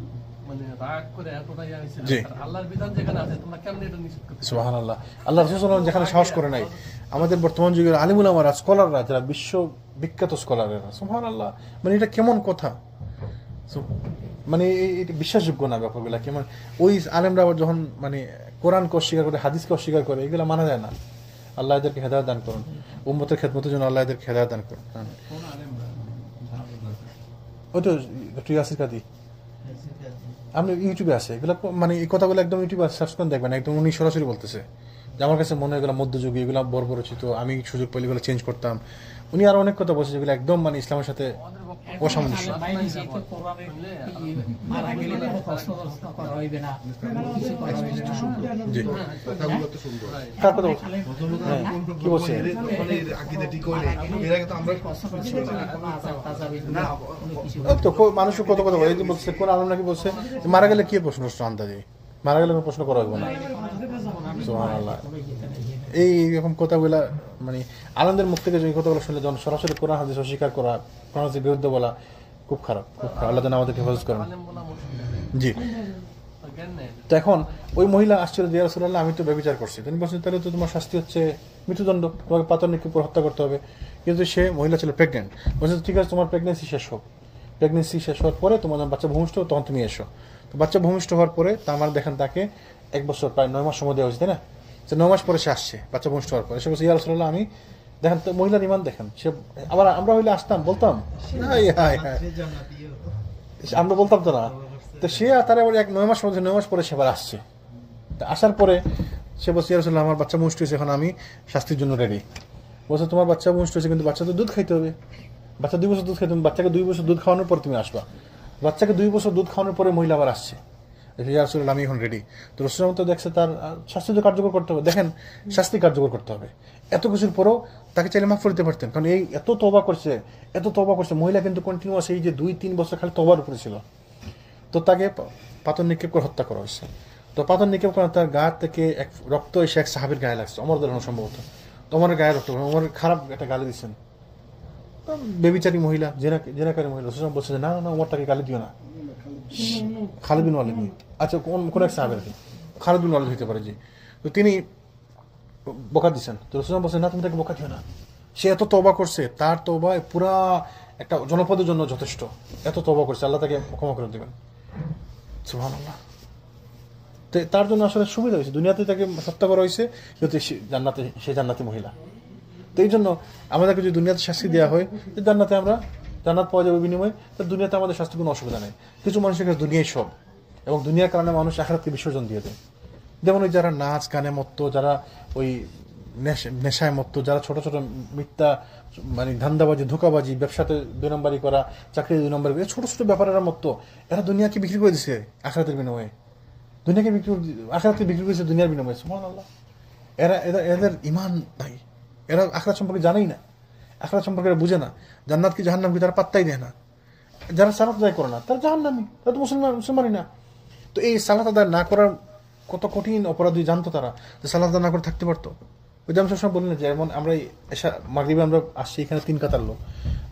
মানে জি সুবহানাল্লাহ। আল্লাহ রাসূল সাল্লাল্লাহু আলাইহি ওয়াসাল্লাম যেখানে সাহস করে নাই, আমাদের বর্তমান যুগের আলিমুল আমারা স্কলাররা যারা বিশ্ব বিখ্যাত স্কলাররা, সুবহানাল্লাহ, মানে এটা কেমন কথা, মানে এটা বিশ্বাসযোগ্য না ব্যাপারগুলা। কেমন ওই আলেমরা আবার যখন মানে কোরআনকে অস্বীকার করে, হাদিসকে অস্বীকার করে, এগুলো মানা যায় না। আল্লাহ এদেরকে হেদায়েত দান করুন, উম্মতের খেদমতের জন্য আল্লাহ এদেরকে হেদায়েত দান করুন। ওই তো ডক্টর ইয়াসির কাদি, আপনি ইউটিউবে আছে এগুলো, মানে এই কথাগুলো একদম ইউটিউবে সার্চ করে দেখবেন, একদম উনি সরাসরি বলতেছে যে আমার কাছে মনে হয় এগুলো মধ্যযুগে, এগুলো বর্বরচিত, আমি সুযোগ পেলে এগুলো চেঞ্জ করতাম। উনি আরো অনেক কথা বলছে যেগুলো একদম মানে ইসলামের সাথে অসামঞ্জস্য। জি কার কথা বলছে? কি বলছে? তো মানুষ কত কথা বলে, বলছে কোন আলম নাকি বলছে মারা গেলে কি প্রশ্ন আন্দাজে, মারা গেলে প্রশ্ন করা হবে না। সুবহানাল্লাহ। এইরকম কথাগুলা মানে আনন্দের মুখ থেকে যে কথাগুলো শুনলে যখন সরাসরি কোরআন হাদিস অস্বীকার করা, কোরআন হাদিসের বিরুদ্ধে বলা খুব খারাপ, খুব খারাপ। আল্লাহ যেন আমাদেরকে হেফাজত করেন। জি। তো এখন ওই মহিলা আসছিল যে রাসূলুল্লাহ আমি তো ব্যভিচার করছি, তিনি বলছেন তাহলে তো তোমার শাস্তি হচ্ছে মৃত্যুদণ্ড, তোমাকে পাথর নিক্ষেপ করে হত্যা করতে হবে। কিন্তু সে মহিলা ছিল প্রেগনেন্ট, বলছে ঠিক আছে তোমার প্রেগনেন্সি শেষ হোক, প্রেগনেন্সি শেষ হওয়ার পরে তোমার যখন বাচ্চা ভূমিষ্ঠ তখন তুমি এসো। তো বাচ্চা ভূমিষ্ঠ হওয়ার পরে আমার দেখেন তাকে 1 বছর প্রায় 9 মাস সময় দেওয়া হয়েছে, তাই না? যে 9 মাস পরে সে আসছে বাচ্চা ভূমিষ্ঠ হওয়ার পরে, সে বলছে ইয়া রাসূলুল্লাহ আমি দেখেন তো মহিলার ইমান দেখেন, সে আবার আমরা হইলে আসতাম বলতাম আমরা বলতাম তো না। তো সে তার আবার 9 মাস মধ্যে 9 মাস পরে সে আবার আসছে। আসার পরে সে বলছে ইয়া রাসূলুল্লাহ আমার বাচ্চা ভূমিষ্ঠ হয়েছে, এখন আমি শাস্তির জন্য রেডি। বলছে তোমার বাচ্চা ভূমিষ্ঠ হয়েছে কিন্তু বাচ্চা তো দুধ খাইতে হবে, বাচ্চা 2 বছর দুধ খাইতে হবে, বাচ্চাকে 2 বছর দুধ খাওয়ানোর পর তুমি আসবা। বাচ্চাকে 2 বছর দুধ খাওয়ানোর পরে মহিলা আবার আসছে, ইয়া রাসূলুল্লাহ আমি এখন রেডি। তো রাসূলুল্লাহ তো দেখছে তার শাস্তি তো কার্যকর করতে হবে, দেখেন শাস্তি কার্যকর করতে হবে। এত কিছুর পরেও তাকে চাইলে মাফ করতে পারতেন, কারণ এই এত তওবা করছে মহিলা, কিন্তু কন্টিনিউয়াস এই যে 2-3 বছর খালি তওবার উপরে ছিল। তো তাকে পাথর নিক্ষেপ করে হত্যা করা হয়েছে। তো পাথর নিক্ষেপ করা তার গা থেকে রক্ত এসে এক সাহাবীর গায়ে লাগছে, ওমর রাদিয়াল্লাহু আনহু সম্ভবত। তো ওমরের গায়ে রক্ত, ওমর খারাপ একটা গালি দিচ্ছেন, বেবিচারী মহিলা, জেনাকারী মহিলা। রাসূল বলছে না না ওমরটাকে গালি দিও না, খালিদ বিন ওয়ালিদ, আচ্ছা কোন এক সাহাবী, খালিদ বিন ওয়ালিদ হইতে পারে, জি। তো তিনি বকা দিচ্ছেন, তো রাসূল বলছেন না তুমি তাকে বকা দিও না, সে এত তওবা করছে, তার তওবা পুরা একটা জনপদের জন্য যথেষ্ট, এত তওবা করছে, আল্লাহ তাকে ক্ষমা করে দেবেন। সুবহানাল্লাহ। তো তার জন্য আসলে সুবিধা হয়েছে, দুনিয়াতে তাকে হত্যা করা হয়েছে, কিন্তু সে জান্নাতি মহিলা। তো এই জন্য আমাদেরকে যদি দুনিয়াতে শাস্তি দেওয়া হয়, জান্নাতে আমরা জান্নাত পাওয়া যাবে বিনিময়ে, তো দুনিয়াতে আমাদের শাস্তি কোনো অসুবিধা নেই। কিছু মানুষের কাছে দুনিয়াই সব, এবং দুনিয়ার কারণে মানুষ আখিরাতকে বিসর্জন দিয়ে দেয়। যেমন ওই যারা নাচ গানে মত্ত, যারা ওই নেশায় মত্ত, যারা ছোট ছোট মিথ্যা মানে ধান্দাবাজি, ধোকাবাজি, ব্যবসাতে 2 নম্বরই করা, চাকরি 2 নম্বর, ছোট ছোট ব্যাপারের মতো এরা দুনিয়াকে বিক্রি করে দিচ্ছে আখিরাতের বিনিময়ে, দুনিয়াকে আখিরাতকে বিক্রি করেছে দুনিয়ার বিনিময়ে। সুবহানাল্লাহ। এদের ঈমান নাই, এরা আখিরাত সম্পর্কে জানেই না, আখিরাত সম্পর্কে এরা বুঝে না, জান্নাত কি জাহান্নাম কি তারা পাত্তাই দেয় না। যারা সালাত আদায় করে না তারা জাহান্নামী, তারা তো মুসলমানই না। তো এই সালাত আদায় না করার কত কঠিন অপরাধী জানতো তারা, যে সালাত আদায় না করে থাকতে পারতো। ওই যে আমি সবসময় বলি না, যেমন আমরা মাগরিবে আমরা আসছি, এখানে 3 কাতার লোক,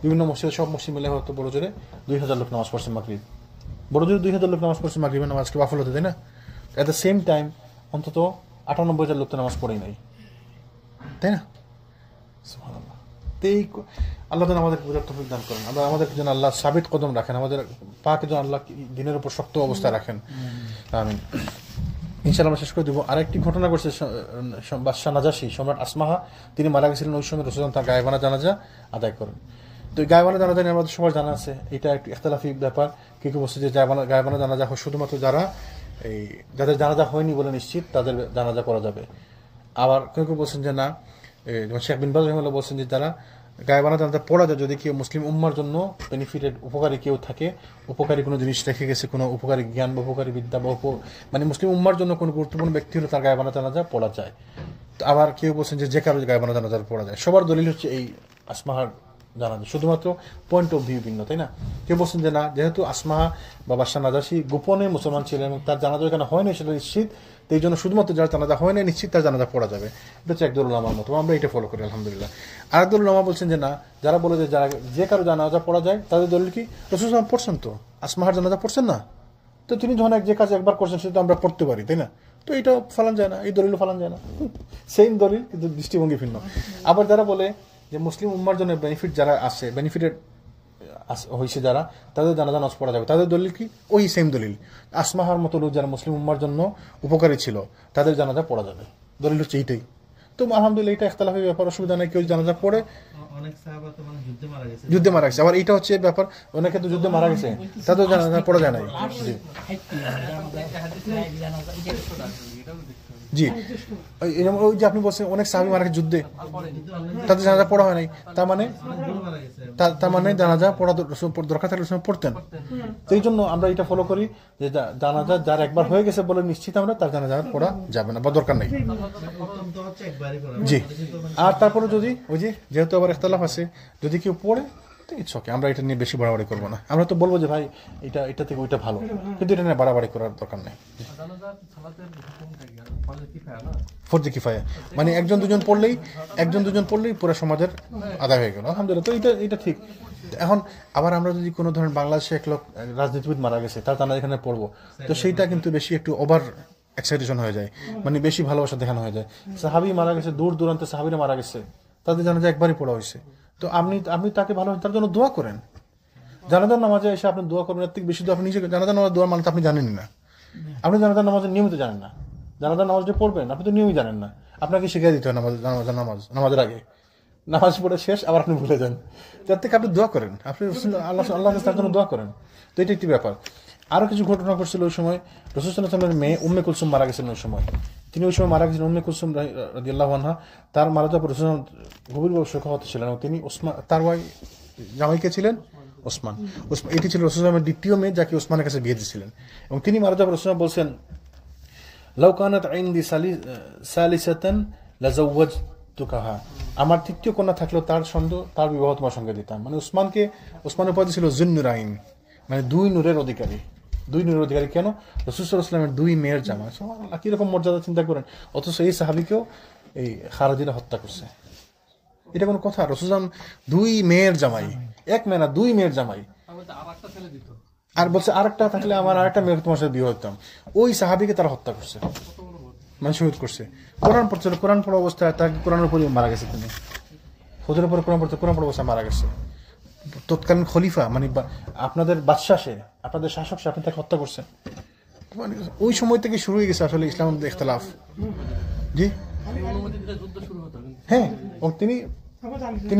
বিভিন্ন মসজিদে, সব মসজিদ মিলে হয়তো বড় জোরে 2000 লোক নামাজ পড়ছে মাগরিব, বড় জোরে 2000 লোক নামাজ পড়ছে মাগরিবের নামাজকে বাফল হতে, তাই না? এট দ্য সেম টাইম অন্তত 98,000 লোক তো নামাজ পড়েই নাই, তাই না? সুবহানাল্লাহ। তো এই আল্লাহ যেন আমাদের বুঝার তৌফিক দান করেন, আমরা আমাদেরকে যেন আল্লাহ সাবিত কদম রাখেন, আমাদের পাকে যেন আল্লাহ দিনের উপর শক্ত অবস্থায় রাখেন। আমিন। ইনশাআল্লাহ আমরা শেষ করে দিব। আরেকটি ঘটনা ঘটছে, বাদশাহ নাজাশী, সম্রাট আসমাহা, তিনি মারা গেছিলেন, ওই সময় রাসূল তার গায়েবানা জানাজা আদায় করেন। তো এই গায়েবানা জানাজা নিয়ে আমাদের সবার জানা আছে, এটা একটু ইখতিলাফি ব্যাপার। কেউ বলছে যে গায়েবানা জানাজা শুধুমাত্র যাদের জানাজা হয়নি বলে নিশ্চিত তাদের জানাজা করা যাবে। আবার কেউ বলছেন যে না, শেখ বিন বাজ রাহিমাহুল্লাহ বলছেন যে যারা গায়েবানা জানাজা পড়া যায়, যদি কেউ মুসলিম উম্মার জন্য বেনিফিটেড, উপকারী কেউ থাকে, উপকারী কোনো জিনিস রেখে গেছে, কোনো উপকারী জ্ঞান বা উপকারী বিদ্যা বা মানে মুসলিম উম্মার জন্য কোনো গুরুত্বপূর্ণ ব্যক্তি হলে তার গায়েবানা জানাজা পড়া যায়। আবার কেউ বলছেন যে কারো গায়েবানা জানাজা পড়া যায়। সবার দলিল হচ্ছে এই আসমাহার জানাজা, শুধুমাত্র পয়েন্ট অফ ভিউ ভিন্ন, তাই না? কেউ বলছেন যে না, যেহেতু আসমাহা বা বাদশাহ নাজাশী গোপনে মুসলমান ছিলেন এবং তার জানাজা এখানে হয় না সেটা নিশ্চিত, তো এই জন্য শুধুমাত্র যার জানাজা হয় না নিশ্চিত তার জানাজা পড়া যাবে। এটা হচ্ছে একদল উলামার মতো, আমরা এটা ফলো করি আলহামদুলিল্লাহ। আরেকদল উলামা বলছেন যে না, যারা বলে যে যে কারো জানাজা পড়া যায় তাদের দলিল কি? রাসূল সাল্লাল্লাহু আলাইহি ওয়াসাল্লাম পড়ছেন, তো আসমাহার জানাজা পড়ছেন না, তো তিনি যখন যে কাজ একবার করছেন সেটা তো আমরা পড়তে পারি, তাই না? তো এটা ফালান যায় না, এই দলিলও ফালান যায় না, সেম দলিল কিন্তু দৃষ্টিভঙ্গি ভিন্ন। আবার যারা বলে যে মুসলিম উম্মার জন্য বেনিফিট যারা আছে, বেনিফিটেড হয়েছে যারা, তাদের জানাজা নামাজ পড়া যাবে, তাদের দলিল কি? ওই সেম দলিল। আসমাহার মতো লোক যারা মুসলিম উম্মার জন্য উপকারী ছিল তাদের জানাজা পড়া যাবে, দলিল হচ্ছে এইটাই। তো আলহামদুলিল্লাহ এটা ইখতিলাফি ব্যাপার, অসুবিধা নেই, কেউ জানাজা পড়ে। অনেক সাহাবা তো মানে যুদ্ধে মারা গেছে, আবার এটা হচ্ছে ব্যাপার, অনেকে তো যুদ্ধে মারা গেছে, তাদের জানাজা পড়া যায় নাই। জি, ওই যে আপনি বলছেন অনেক সাহাবী মারা গেছে যুদ্ধে, তাদের জানাজা পড়া হয় নাই, তার মানে জানাজা পড়া দরকার থাকলে পড়তেন। তো এই জন্য আমরা এটা ফলো করি যে জানাজা যার একবার হয়ে গেছে বলে নিশ্চিত আমরা, তার জানাজা পড়া যাবে না বা দরকার নেই। জি, আর তারপরে যদি ওই যে যেহেতু আবার ইখতিলাফ আছে, যদি কেউ পড়ে তো ইটস ওকে, আমরা এটা নিয়ে বেশি বাড়াবাড়ি করবো না। আমরা তো বলবো যে ভাই এটা থেকে ওইটা ভালো, কিন্তু এটা নিয়ে বাড়াবাড়ি করার দরকার নেই। ফরজে কিফায়া মানে একজন দুজন পড়লেই পুরো সমাজের আদায় হয়ে গেল, আলহামদুলিল্লাহ। তো এটা ঠিক। এখন আবার আমরা যদি কোনো ধরেন বাংলাদেশে এক লোক রাজনীতিবিদ মারা গেছে, তার জানাজা এখানে পড়বো, তো সেইটা কিন্তু বেশি একটু ওভার এক্সাইটেশন হয়ে যায়, মানে বেশি ভালোবাসা দেখানো হয়ে যায়। সাহাবী মারা গেছে, দূর দূরান্তে সাহাবীরা মারা গেছে, তাদের জানাজা একবারই পড়া হয়েছে, তো আপনি তাকে ভালো তার জন্য দোয়া করেন। জানাজার নামাজে এসে আপনি দোয়া করবেন, এর থেকে বেশি তো আপনি নিজে জানাজার নামাজ দোয়া মানে তো আপনি জানেনই না, আপনি জানাজার নামাজের নিয়মিত জানেন না, জানাজার নামাজ যে পড়বেন আপনি তো নিয়মিত জানেন না, আপনাকে শিখিয়ে দিতে হয় নামাজের আগে, নামাজ পড়ে শেষ আবার আপনি ভুলে যান, যার থেকে আপনি দোয়া করেন, আপনি আল্লাহ তার জন্য দোয়া করেন। তো এটা একটি ব্যাপার। আরো কিছু ঘটনা ঘটছিল ওই সময়, রাসূল সাল্লাল্লাহু আলাইহি ওয়াসাল্লামের মেয়ে উম্মে কুলসুম মারা গেছেন ওই সময়, তিনি ওই সময় মারা গেছেন। উম্মে কুলসুম রাদিয়াল্লাহু আনহা, তার মারা যাওয়ার পর রাসূল গভীরভাবে শোকাহত ছিলেন, এবং তিনি তার জামাইকে ছিলেন ওসমান। এটি ছিল রাসূল সাল্লাল্লাহু আলাইহি ওয়াসাল্লামের দ্বিতীয় মেয়ে, যাকে ওসমানের কাছে বিয়ে দিয়েছিলেন। এবং তিনি মারা যাওয়ার পর রাসূল বলছেন, লাউ কানাত ইনদি সালিসাতান লাযাওয়াজতুকাহা, আমার তৃতীয় কন্যা থাকলেও তার বিবাহ তোমার সঙ্গে দিতাম। মানে ওসমানের উপাধি ছিল যুন্নুরাইন, মানে দুই নূরের অধিকারী। কেন? রাসূল সাল্লাল্লাহু আলাইহি ওয়াসাল্লামের দুই মেয়ের জামাই, সুবহানাল্লাহ, কি রকম মর্যাদা চিন্তা করেন। অথচ এই সাহাবীকেও এই খারাজিরা হত্যা করছে, এটা কোনো কথা? রাসূল সাল্লাল্লাহু আলাইহি ওয়াসাল্লাম দুই মেয়ের জামাই, এক মেয়ে না, দুই মেয়ের জামাই, আর বলছে আরেকটা থাকলে আমার আরেকটা মেয়ে তোমার সাথে বিয়ে হতাম। ওই সাহাবীকে তারা হত্যা করছে, মানে শহীদ করছে। কোরআন পড়ছিল, কোরআন পড়া অবস্থায় তাকে কোরআনের উপরে মারা গেছে, তিনি হুজুরের উপরে কোরআন পড়া অবস্থায় মারা গেছে। তৎকালীন খলিফা মানে আপনাদের বাদশা, আপনাদের শাসক, আপনি তাকে হত্যা করছেন। মানে ওই সময় থেকে শুরু হয়ে গেছে আসলে ইসলামের ইখতিলাফ। জি হ্যাঁ, এবং তিনি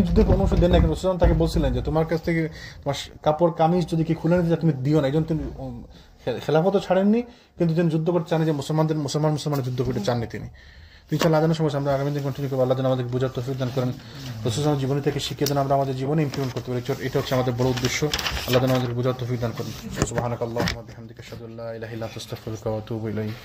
যুদ্ধের অনুমতি দেন না, কিন্তু রাসূল তাকে বলছিলেন যে তোমার কাছ থেকে তোমার কাপড় কামিজ যদি কি খুলে নিতে তুমি দিও না। এই জন্য তিনি খেলাফতও ছাড়েননি, কিন্তু তিনি যুদ্ধ করতে চান যে মুসলমান যুদ্ধ করতে চাননি তিনি। ইনশাআল্লাহ আজানের সময় আমরা আগামী দিন কন্টিনিউ করবো। আল্লাহ যেন আমাদের বুঝার তৌফিক দান করেন, রাসূল জীবনী থেকে শিখিয়ে দেন, আমরা আমাদের জীবনে ইমপ্লিমেন্ট করতে পারি। এটা হচ্ছে আমাদের বড় উদ্দেশ্য। আল্লাহ যেন আমাদের বুঝার তৌফিক দান করেন। সুবহানাকাল্লাহুম্মা ওয়া বিহামদিকা আশহাদু আল্লা ইলাহা ইল্লা আনতা আস্তাগফিরুকা ওয়া আতুবু ইলাইক।